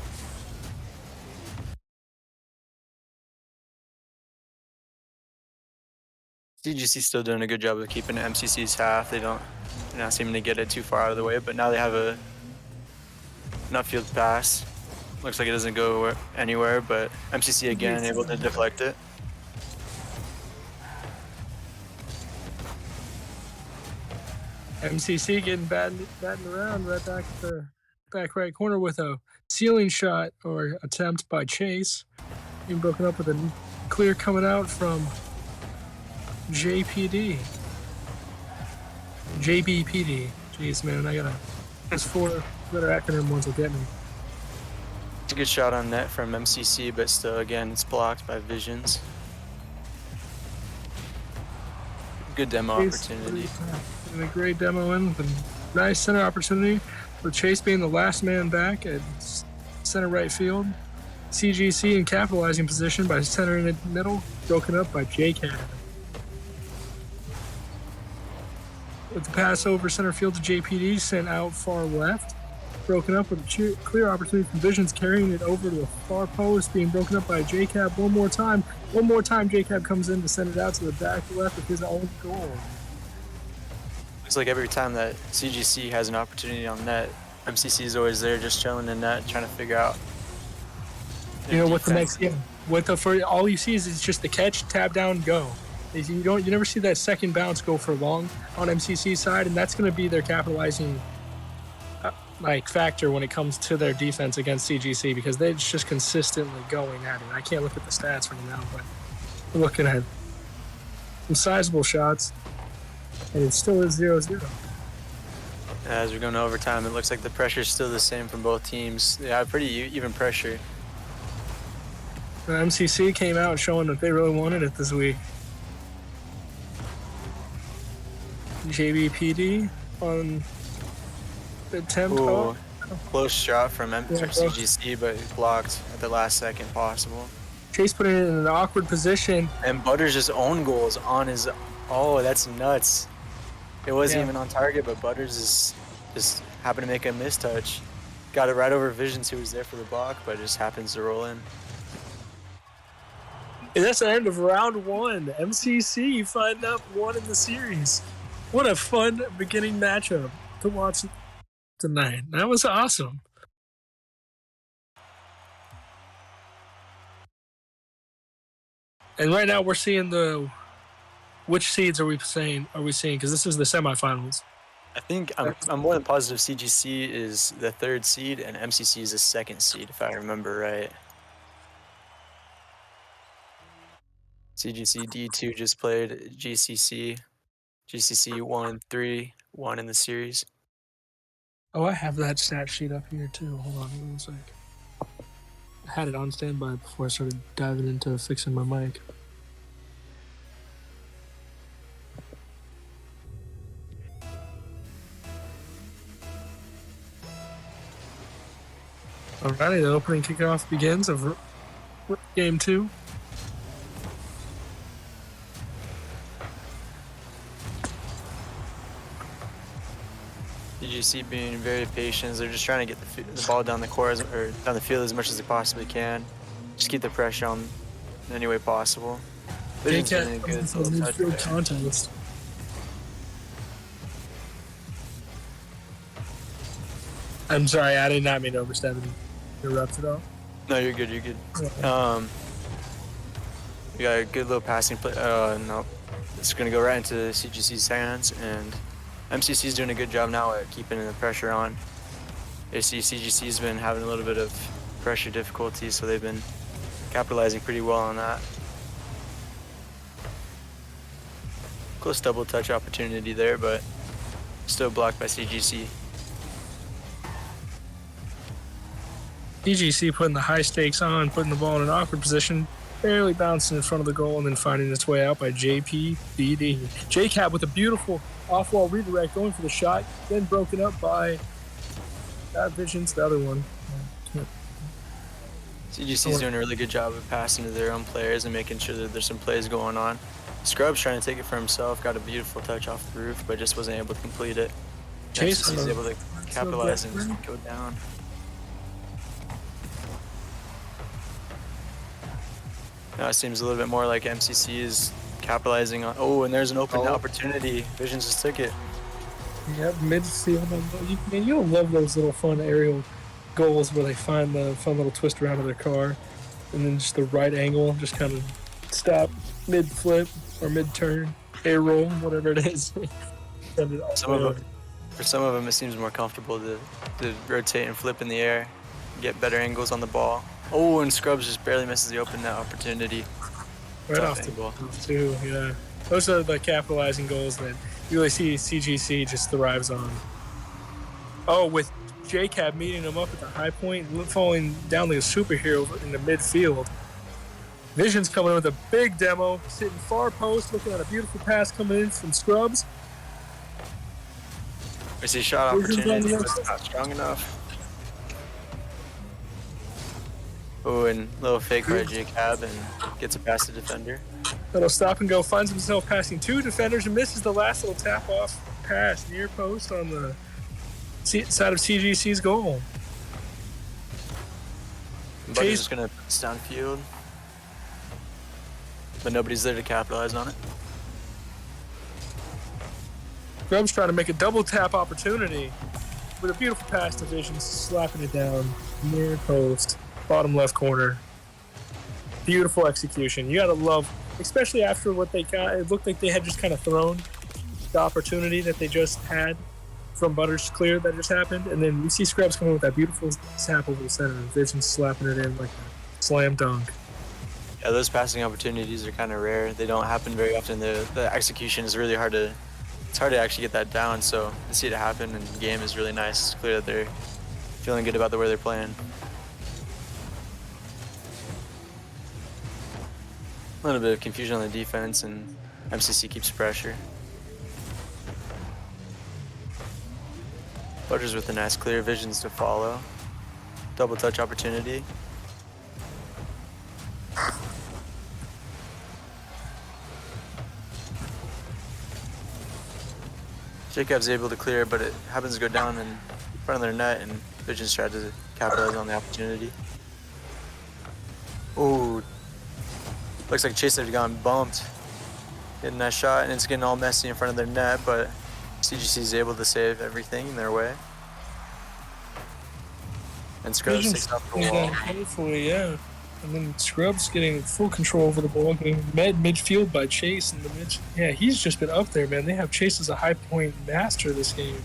CGC still doing a good job of keeping MCC's half. They're not seeming to get it too far out of the way, but now they have an upfield pass. Looks like it doesn't go anywhere, but MCC again able to deflect it. MCC getting batting around right back at the back right corner with a ceiling shot or attempt by Chase. Being broken up with a clear coming out from JPD. JBPD. Jeez, man, I gotta. Those 4-letter acronym ones will get me. It's a good shot on net from MCC, but still, again, it's blocked by Visions. Good demo opportunity. And a great demo in with a nice center opportunity, with Chase being the last man back at center right field. CGC in capitalizing position by centering it middle, broken up by JCAD. With the pass over center field to JPD, sent out far left, broken up with a clear opportunity from Visions, carrying it over to the far post, being broken up by JCAB one more time. One more time, JCAB comes in to send it out to the back left with his own goal. Looks like every time that CGC has an opportunity on net, MCC is always there just chilling in net, trying to figure out. You know what the next for all you see is it's just the catch, tab down, go. You never see that second bounce go for long on MCC's side, and that's going to be their capitalizing factor when it comes to their defense against CGC, because they're just consistently going at it. I can't look at the stats right now, but we're looking at some sizable shots, and it still is 0-0. As we're going to overtime, it looks like the pressure is still the same from both teams. They have pretty even pressure. The MCC came out showing that they really wanted it this week. JBPD on the attempt. Ooh, close shot from CGC, but blocked at the last second possible. Chase put it in an awkward position. And Butters' just own goals on his. Oh, that's nuts. It wasn't even on target, but Butters is just happened to make a mistouch. Got it right over Visions, who was there for the block, but it just happens to roll in. And that's the end of round one. MCC find up one in the series. What a fun beginning matchup to watch tonight. That was awesome. And right now we're seeing which seeds are we seeing? Because this is the semifinals. I think I'm more than positive CGC is the 3rd seed and MCC is the 2nd seed, if I remember right. CGC D2 just played GCC. GCC 1-3-1 in the series. Oh, I have that stat sheet up here too. Hold on one sec. I had it on standby before I started diving into fixing my mic. Alrighty, the opening kickoff begins of game 2. CGC being very patient. They're just trying to get the ball down the court or down the field as much as they possibly can. Just keep the pressure on in any way possible. Vision's getting a good little touch there. contest. I'm sorry, I did not mean to overstep and interrupt at all. No, you're good. You're good. We got a good little passing play. No, it's gonna go right into CGC's hands, and MCC's doing a good job now at keeping the pressure on. You see, CGC's been having a little bit of pressure difficulties, so they've been capitalizing pretty well on that. Close double touch opportunity there, but still blocked by CGC. CGC putting the high stakes on, putting the ball in an awkward position, barely bouncing in front of the goal, and then finding its way out by JPBD. JCap with a beautiful off-wall redirect, going for the shot, then broken up by Vision's the other one. CGC's doing a really good job of passing to their own players and making sure that there's some plays going on. Scrub's trying to take it for himself, got a beautiful touch off the roof, but just wasn't able to complete it. Chase MCC's able to capitalize and go down. Now it seems a little bit more like MCC is capitalizing on. Oh, and there's an open opportunity. Vision just took it. Yep, midfield. Man, you'll love those little fun aerial goals where they find the fun little twist around of their car, and then just the right angle, just kind of stop mid flip or mid turn, air roll, whatever it is. For some of them, it seems more comfortable to rotate and flip in the air, get better angles on the ball. Oh, and Scrubs just barely misses the open net opportunity. Right off the ball, too, yeah. Those are the capitalizing goals that you really see CGC just thrives on. Oh, with JCab meeting him up at the high point, falling down like a superhero in the midfield. Vision's coming in with a big demo, sitting far post, looking at a beautiful pass coming in from Scrubs. We see shot opportunity, but it's not strong enough. Oh, and little fake by JCab and gets a past the defender. Little stop and go, finds himself passing two defenders and misses the last little tap off pass near post on the side of CGC's goal. Buddy's just gonna put this downfield, but nobody's there to capitalize on it. Grubb's trying to make a double tap opportunity with a beautiful pass to Vision, slapping it down near post. Bottom left corner. Beautiful execution. You gotta love, especially after what they got. It looked like they had just kind of thrown the opportunity that they just had from Butters clear that just happened. And then we see Scrubs coming with that beautiful tap over the center. Vision slapping it in like a slam dunk. Yeah, those passing opportunities are kind of rare. They don't happen very often. The execution is really hard to, it's hard to actually get that down. So to see it happen in the game is really nice. It's clear that they're feeling good about the way they're playing. A little bit of confusion on the defense, and MCC keeps pressure. Butters with a nice clear, Visions to follow. Double touch opportunity. Jacob's able to clear, but it happens to go down in front of their net, and Visions tried to capitalize on the opportunity. Ooh. Looks like Chase had gone bumped, getting that shot, and it's getting all messy in front of their net, but CGC is able to save everything in their way. And Scrubs takes off the wall. Hopefully, yeah. And then Scrubs getting full control over the ball, getting midfield by Chase in the mid. Yeah, he's just been up there, man. They have Chase as a high point master this game.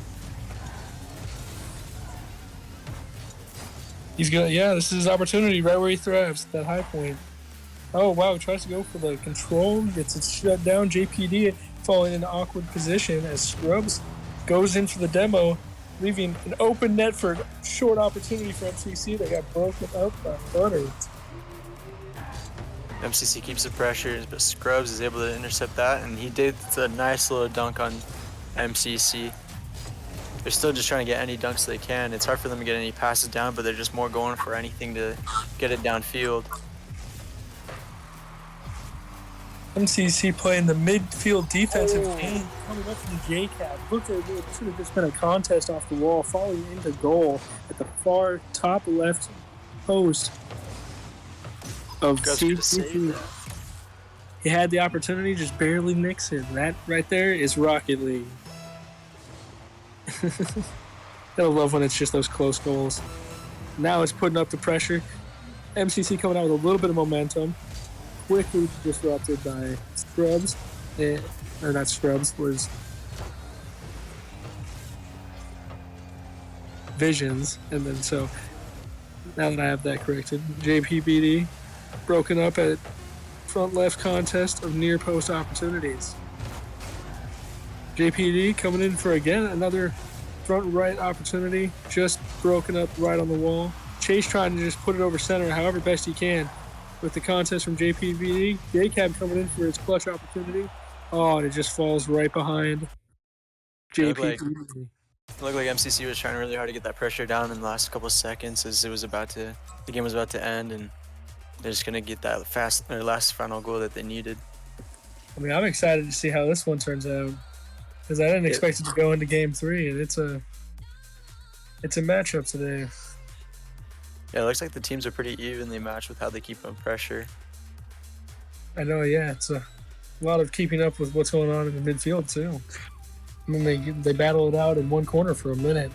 He's good. Yeah, this is his opportunity right where he thrives, that high point. Oh, wow, tries to go for the control, gets it shut down. JPD falling in an awkward position as Scrubs goes in for the demo, leaving an open net for a short opportunity for MCC that got broken up by Butters. MCC keeps the pressure, but Scrubs is able to intercept that, and he did a nice little dunk on MCC. They're still just trying to get any dunks they can. It's hard for them to get any passes down, but they're just more going for anything to get it downfield. MCC playing the midfield defensive game coming up from JCAP. Looked like it should have just been a contest off the wall, falling into goal at the far top left post of CGC. He had the opportunity, just barely nicks it. That right there is Rocket League. Gotta love when it's just those close goals. Now it's putting up the pressure. MCC coming out with a little bit of momentum. Quickly disrupted by Scrubs. Or not Scrubs, was Visions. And then so, now that I have that corrected, JPBD broken up at front left contest of near post opportunities. JPD coming in for again another front right opportunity, just broken up right on the wall. Chase trying to just put it over center however best he can with the contest from JPBD. JCAB coming in for his clutch opportunity. Oh, and it just falls right behind JPBD. It looked like MCC was trying really hard to get that pressure down in the last couple of seconds as the game was about to end, and they're just gonna get that last final goal that they needed. I mean, I'm excited to see how this one turns out because I didn't expect it to go into Game 3, and it's a matchup today. Yeah, it looks like the teams are pretty evenly matched with how they keep on pressure. I know, yeah, it's a lot of keeping up with what's going on in the midfield too. I mean, they battle it out in one corner for a minute.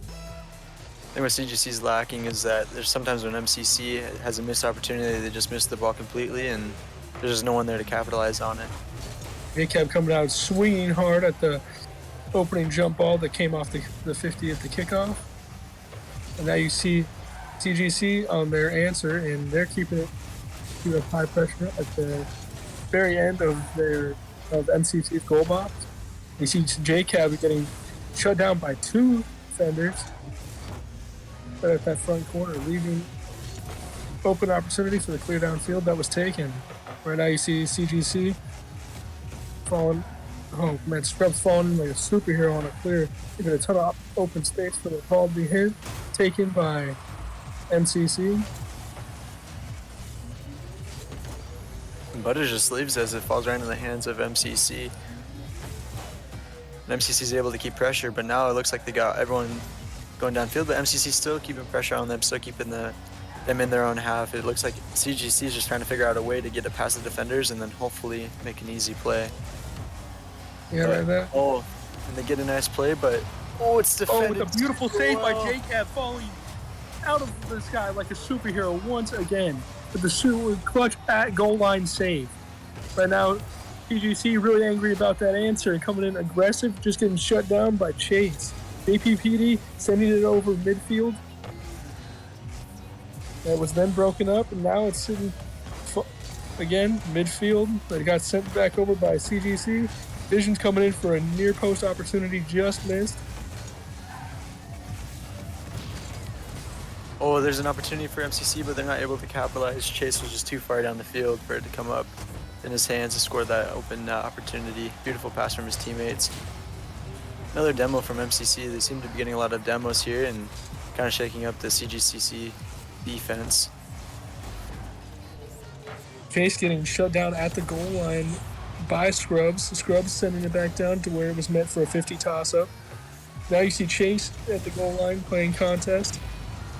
I think what CGC is lacking is that there's sometimes when MCC has a missed opportunity, they just miss the ball completely, and there's just no one there to capitalize on it. JCAB coming out swinging hard at the opening jump ball that came off the 50 at the kickoff. And now you see CGC on their answer, and they're keeping it high pressure at the very end of MCC's goal box. You see JCAB getting shut down by two defenders right at that front corner, leaving open opportunity for the clear downfield that was taken. Right now you see CGC falling. Oh man, Scrubs falling like a superhero on a clear, even a ton of open space for the ball to be hit, taken by MCC. Butters just leaves as it falls right into the hands of MCC. And MCC is able to keep pressure, but now it looks like they got everyone going downfield, but MCC still keeping pressure on them, still keeping them in their own half. It looks like CGC is just trying to figure out a way to get it past the defenders and then hopefully make an easy play. Yeah, right there. Oh, and they get a nice play, but it's defended. Oh, with a beautiful save by JCAB, falling out of the sky like a superhero once again with the clutch at goal line save. Right now, CGC really angry about that answer and coming in aggressive, just getting shut down by Chase. JPPD sending it over midfield. That was then broken up, and now it's sitting again midfield. It got sent back over by CGC. Vision's coming in for a near post opportunity, just missed. Oh, there's an opportunity for MCC, but they're not able to capitalize. Chase was just too far down the field for it to come up in his hands to score that open opportunity. Beautiful pass from his teammates. Another demo from MCC. They seem to be getting a lot of demos here and kind of shaking up the CGCC defense. Chase getting shut down at the goal line by Scrubs. Scrubs sending it back down to where it was meant for a 50 toss-up. Now you see Chase at the goal line playing contest.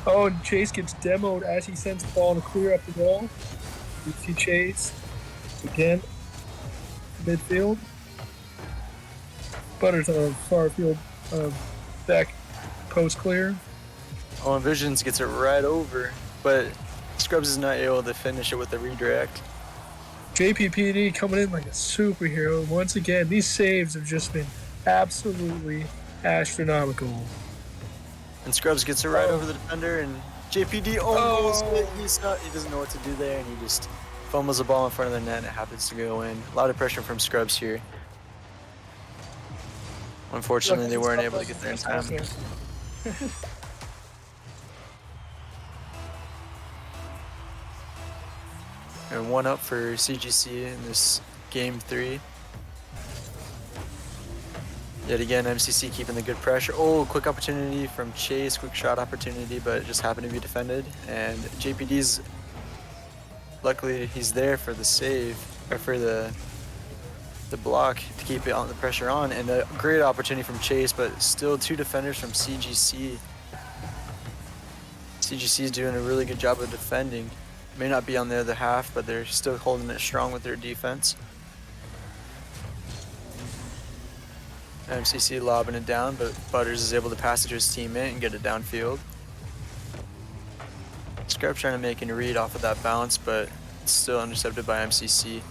Oh, and Chase gets demoed as he sends the ball to clear up the wall. You see Chase again, midfield. Butters on a far field back post clear. Oh, and Visions gets it right over, but Scrubs is not able to finish it with a redirect. JPPD coming in like a superhero. Once again, these saves have just been absolutely astronomical. And Scrubs gets it right over the defender, and JPD almost he doesn't know what to do there, and he just fumbles the ball in front of the net, and it happens to go in. A lot of pressure from Scrubs here. Unfortunately, they weren't able to get there in time. And 1 up for CGC in this game 3. Yet again, MCC keeping the good pressure. Oh, quick opportunity from Chase, quick shot opportunity, but it just happened to be defended. And JPD's, luckily he's there for the save. or for the block to keep it on the pressure on, and a great opportunity from Chase, but still 2 defenders from CGC. CGC is doing a really good job of defending. May not be on the other half, but they're still holding it strong with their defense. MCC lobbing it down, but Butters is able to pass it to his teammate and get it downfield. Scrub trying to make a read off of that bounce, but it's still intercepted by MCC.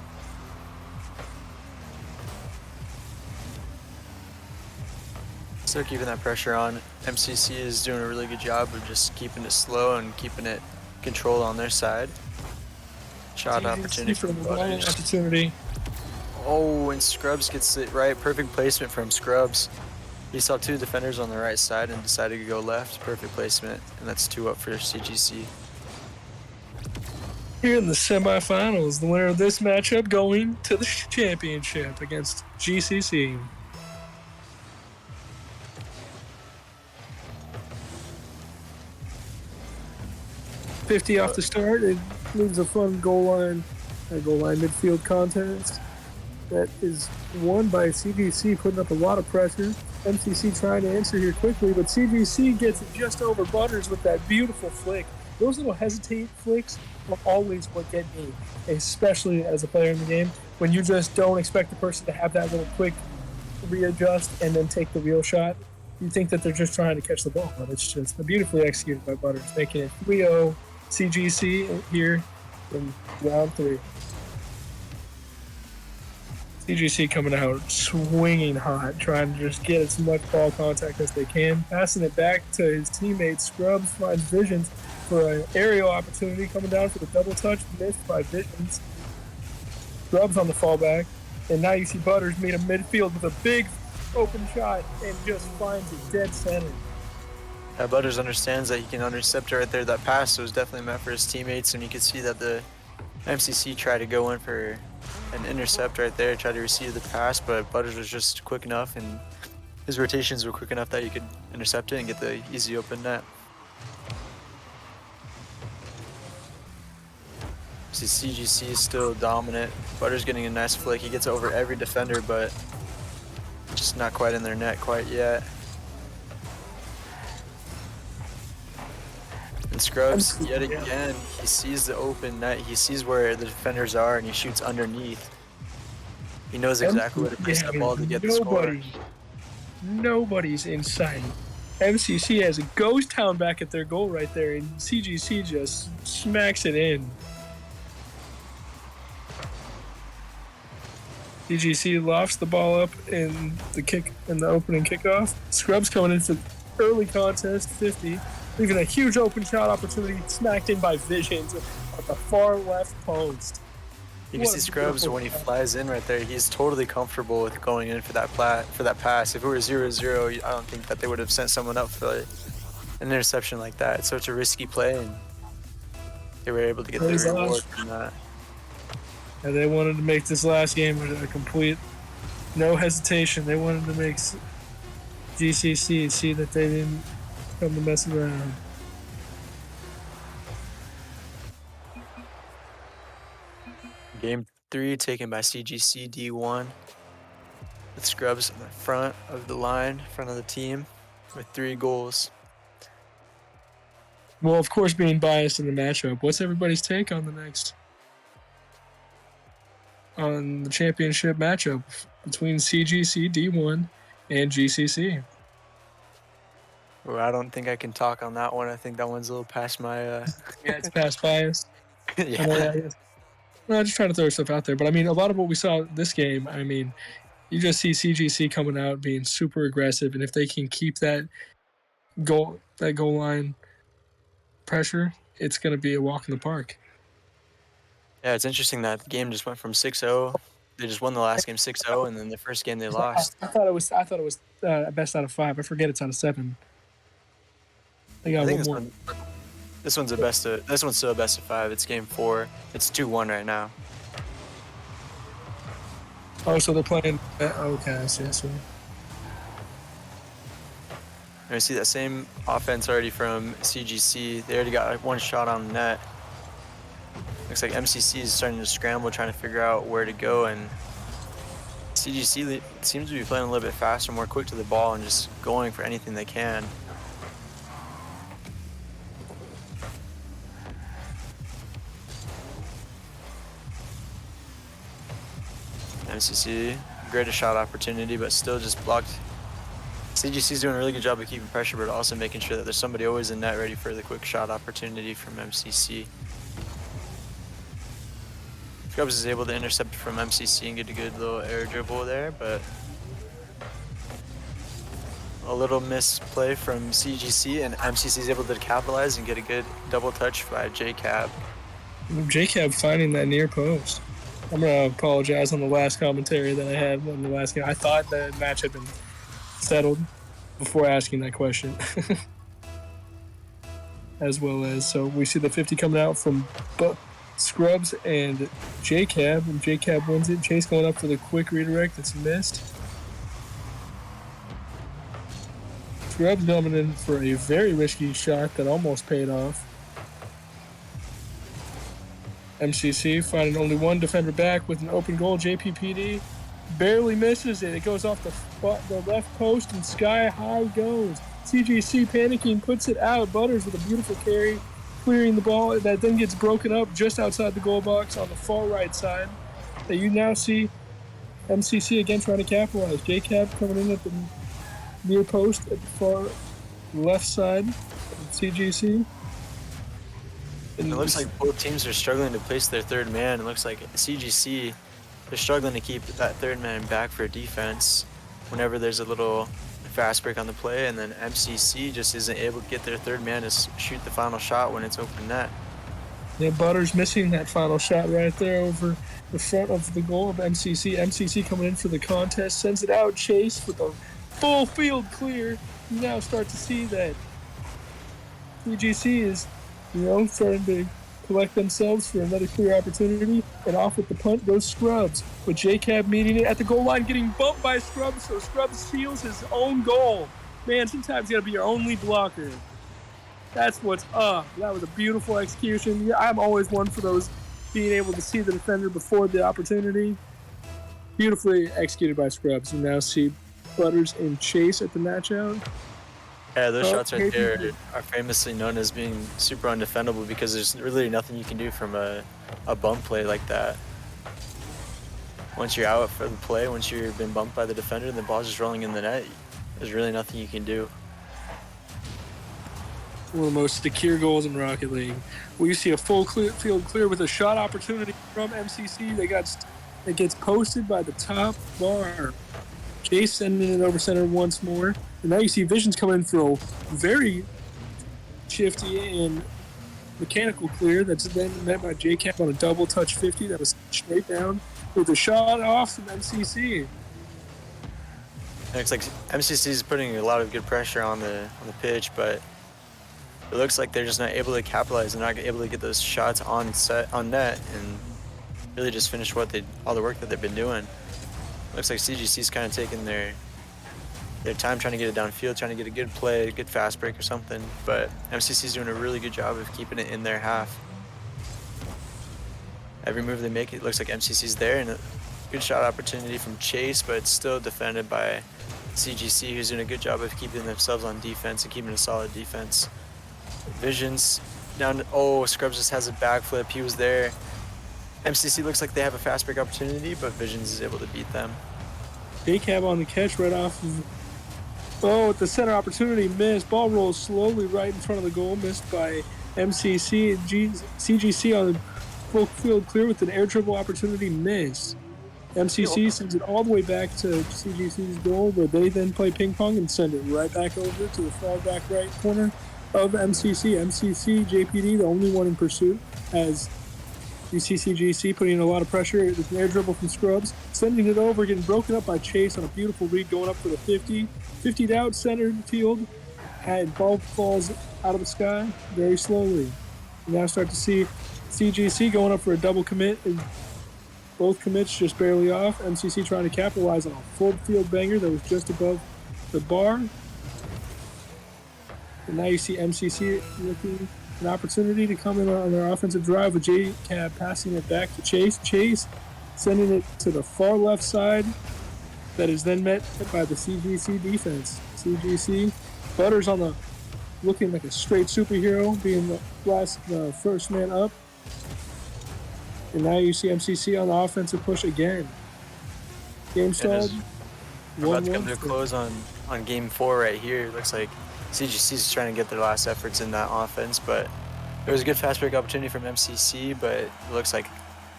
Still keeping that pressure on. MCC is doing a really good job of just keeping it slow and keeping it controlled on their side. Shot opportunity from Butters. Oh, and Scrubs gets it right. Perfect placement from Scrubs. He saw 2 defenders on the right side and decided to go left. Perfect placement, and that's 2 up for CGC. Here in the semifinals, the winner of this matchup going to the championship against GCC. .50 off the start. It leaves a fun goal line midfield contest that is won by CGC, putting up a lot of pressure. MCC trying to answer here quickly, but CGC gets it just over Butters with that beautiful flick. Those little hesitate flicks are always what get me, especially as a player in the game, when you just don't expect the person to have that little quick readjust and then take the real shot. You think that they're just trying to catch the ball, but it's just beautifully executed by Butters, making it 3-0 CGC here in round 3. CGC coming out swinging hot, trying to just get as much ball contact as they can. Passing it back to his teammate. Scrubs finds Visions for an aerial opportunity, coming down for the double touch, missed by Visions. Scrubs on the fallback, and now you see Butters meet a midfield with a big open shot and just finds it dead center. Butters understands that he can intercept it right there. That pass was definitely meant for his teammates, and you can see that the MCC tried to go in for an intercept right there, tried to receive the pass, but Butters was just quick enough, and his rotations were quick enough that you could intercept it and get the easy open net. See, CGC is still dominant. Butters getting a nice flick. He gets over every defender, but just not quite in their net quite yet. And Scrubs, yet again, he sees the open net. He sees where the defenders are, and he shoots underneath. He knows exactly where to place that ball to get the score. Nobody's in sight. MCC has a ghost town back at their goal right there, and CGC just smacks it in. CGC lofts the ball up in the opening kickoff. Scrubs coming into early contest, 50. Leaving a huge open shot opportunity, smacked in by Visions at the far left post. You can see Scrubs when he flies in right there. He's totally comfortable with going in for that pass. If it were 0-0, I don't think that they would have sent someone up for an interception like that. It's such a risky play, and they were able to get their reward from that. And they wanted to make this last game a complete, no hesitation. They wanted to make GCC see that they didn't come to mess around. Game 3 taken by CGC D1 with Scrubs in the front of the line, front of the team with 3 goals. Well, of course, being biased in the matchup, what's everybody's take on the championship matchup between CGC D1 and GCC? Well, I don't think I can talk on that one. I think that one's a little past my Yeah, it's past bias. yeah. No, I'm just trying to throw stuff out there. But, I mean, a lot of what we saw this game, I mean, you just see CGC coming out being super aggressive. And if they can keep that goal line pressure, it's going to be a walk in the park. Yeah, it's interesting that the game just went from 6-0. They just won the last game 6-0, and then the first game they lost. I thought it was best out of 5. I forget it's out of 7. They got I think one more. this one's still a best of 5. It's game 4. It's 2-1 right now. Oh, so they're playing. Okay, I see. And I see that same offense already from CGC. They already got one shot on the net. Looks like MCC is starting to scramble, trying to figure out where to go, and CGC seems to be playing a little bit faster, more quick to the ball, and just going for anything they can. MCC, greater shot opportunity, but still just blocked. CGC's doing a really good job of keeping pressure, but also making sure that there's somebody always in net ready for the quick shot opportunity from MCC. Scrubs is able to intercept from MCC and get a good little air dribble there, but a little misplay from CGC, and MCC is able to capitalize and get a good double touch by JCab. JCab finding that near post. I'm going to apologize on the last commentary that I had on the last game. I thought the match had been settled before asking that question. As well as, so we see the 50 coming out from Scrubs and JCab, and JCab wins it. Chase going up for the quick redirect that's missed. Scrubs coming in for a very risky shot that almost paid off. MCC finding only one defender back with an open goal. JPPD barely misses it. It goes off the left post and sky high goes. CGC panicking, puts it out. Butters with a beautiful carry, clearing the ball. That then gets broken up just outside the goal box on the far right side. That you now see MCC again trying to capitalize. JCab coming in at the near post at the far left side of CGC. And it looks like both teams are struggling to place their third man. It looks like CGC, they're struggling to keep that third man back for defense whenever there's a little fast break on the play, and then MCC just isn't able to get their third man to shoot the final shot when it's open net. Yeah, Butters missing that final shot right there over the front of the goal of MCC. MCC coming in for the contest, sends it out. Chase with a full field clear. You now start to see that CGC is, starting to collect themselves for another clear opportunity, and off with the punt goes Scrubs, with JCab meeting it at the goal line, getting bumped by Scrubs, so Scrubs steals his own goal. Man, sometimes you gotta be your only blocker. That's what's up. That was a beautiful execution. Yeah, I'm always one for those, being able to see the defender before the opportunity. Beautifully executed by Scrubs. You now see Butters and Chase at the match out. Yeah, those shots right there are famously known as being super undefendable because there's really nothing you can do from a bump play like that. Once you're out for the play, once you've been bumped by the defender and the ball's just rolling in the net, there's really nothing you can do. One of the most secure goals in Rocket League. We see a full field clear with a shot opportunity from MCC that gets posted by the top bar. Chase sending it over center once more. And now you see Visions coming in for a very shifty and mechanical clear that's then met by JCap on a double touch 50 that was straight down with a shot off from MCC. It looks like MCC is putting a lot of good pressure on the pitch, but it looks like they're just not able to capitalize. They're not able to get those shots on net and really just finish all the work that they've been doing. Looks like CGC's kind of taking their time trying to get it downfield, trying to get a good play, a good fast break or something, but MCC's doing a really good job of keeping it in their half. Every move they make, it looks like MCC's there, and a good shot opportunity from Chase, but it's still defended by CGC, who's doing a good job of keeping themselves on defense and keeping a solid defense. Visions down, Scrubs just has a backflip, he was there. MCC looks like they have a fast break opportunity, but Visions is able to beat them. JCab on the catch right off of, the center opportunity missed. Ball rolls slowly right in front of the goal, missed by MCC. CGC on the full field clear with an air dribble opportunity missed. MCC sends it all the way back to CGC's goal, where they then play ping pong and send it right back over to the far back right corner of MCC. MCC, JPD, the only one in pursuit, as you see CGC putting in a lot of pressure with an air dribble from Scrubs, sending it over, getting broken up by Chase on a beautiful read, going up for the 50. 50'd out, centered field, and ball falls out of the sky very slowly. You now start to see CGC going up for a double commit, and both commits just barely off. MCC trying to capitalize on a full field banger that was just above the bar. And now you see MCC looking an opportunity to come in on their offensive drive with J-Cab passing it back to Chase. Chase sending it to the far left side. That is then met by the CGC defense. CGC, Butters on the looking like a straight superhero, being the first man up. And now you see MCC on the offensive push again. Game stalled. We're about to come to a close on game 4 right here. It looks like CGC is trying to get their last efforts in that offense, but there was a good fast break opportunity from MCC, but it looks like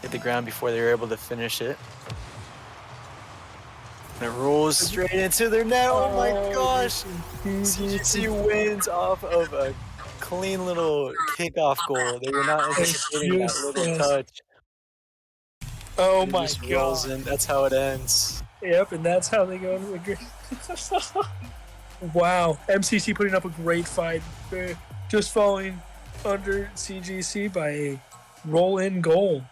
hit the ground before they were able to finish it. And it rolls straight into their net. Oh my gosh! CGC wins off of a clean little kickoff goal. They were not anticipating that little touch. Oh It my just rolls god. in. That's how it ends. Yep, and that's how they go to the great. Wow. MCC putting up a great fight. They're just falling under CGC by a roll-in goal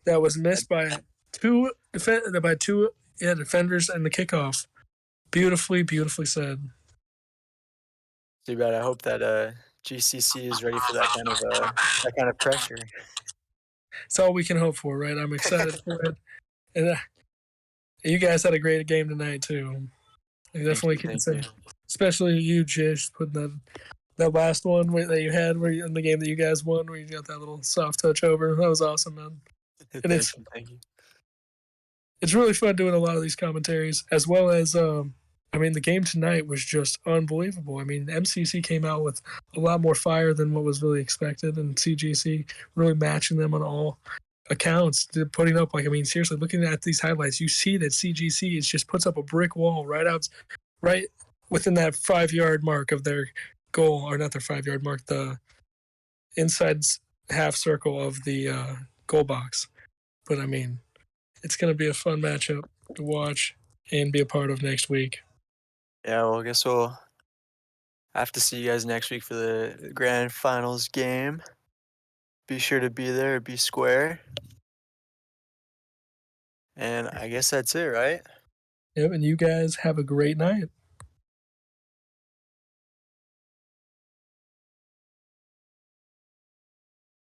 that was missed by two defenders and the kickoff. Beautifully, beautifully said. Too bad. I hope that GCC is ready for that kind of pressure. It's all we can hope for, right? I'm excited for it. And you guys had a great game tonight too. I definitely can say, especially you, Jish, putting that last one that you had where in the game that you guys won, where you got that little soft touch over. That was awesome, man. And Thank you. It's really fun doing a lot of these commentaries, as well as the game tonight was just unbelievable. I mean, MCC came out with a lot more fire than what was really expected, and CGC really matching them on all accounts. Putting up seriously, looking at these highlights, you see that CGC just puts up a brick wall right within that 5-yard mark of their goal, or not their 5-yard mark, the inside half circle of the goal box. But I mean, it's going to be a fun matchup to watch and be a part of next week. Yeah, well, I guess we'll have to see you guys next week for the grand finals game. Be sure to be there, be square. And I guess that's it, right? Yep, and you guys have a great night.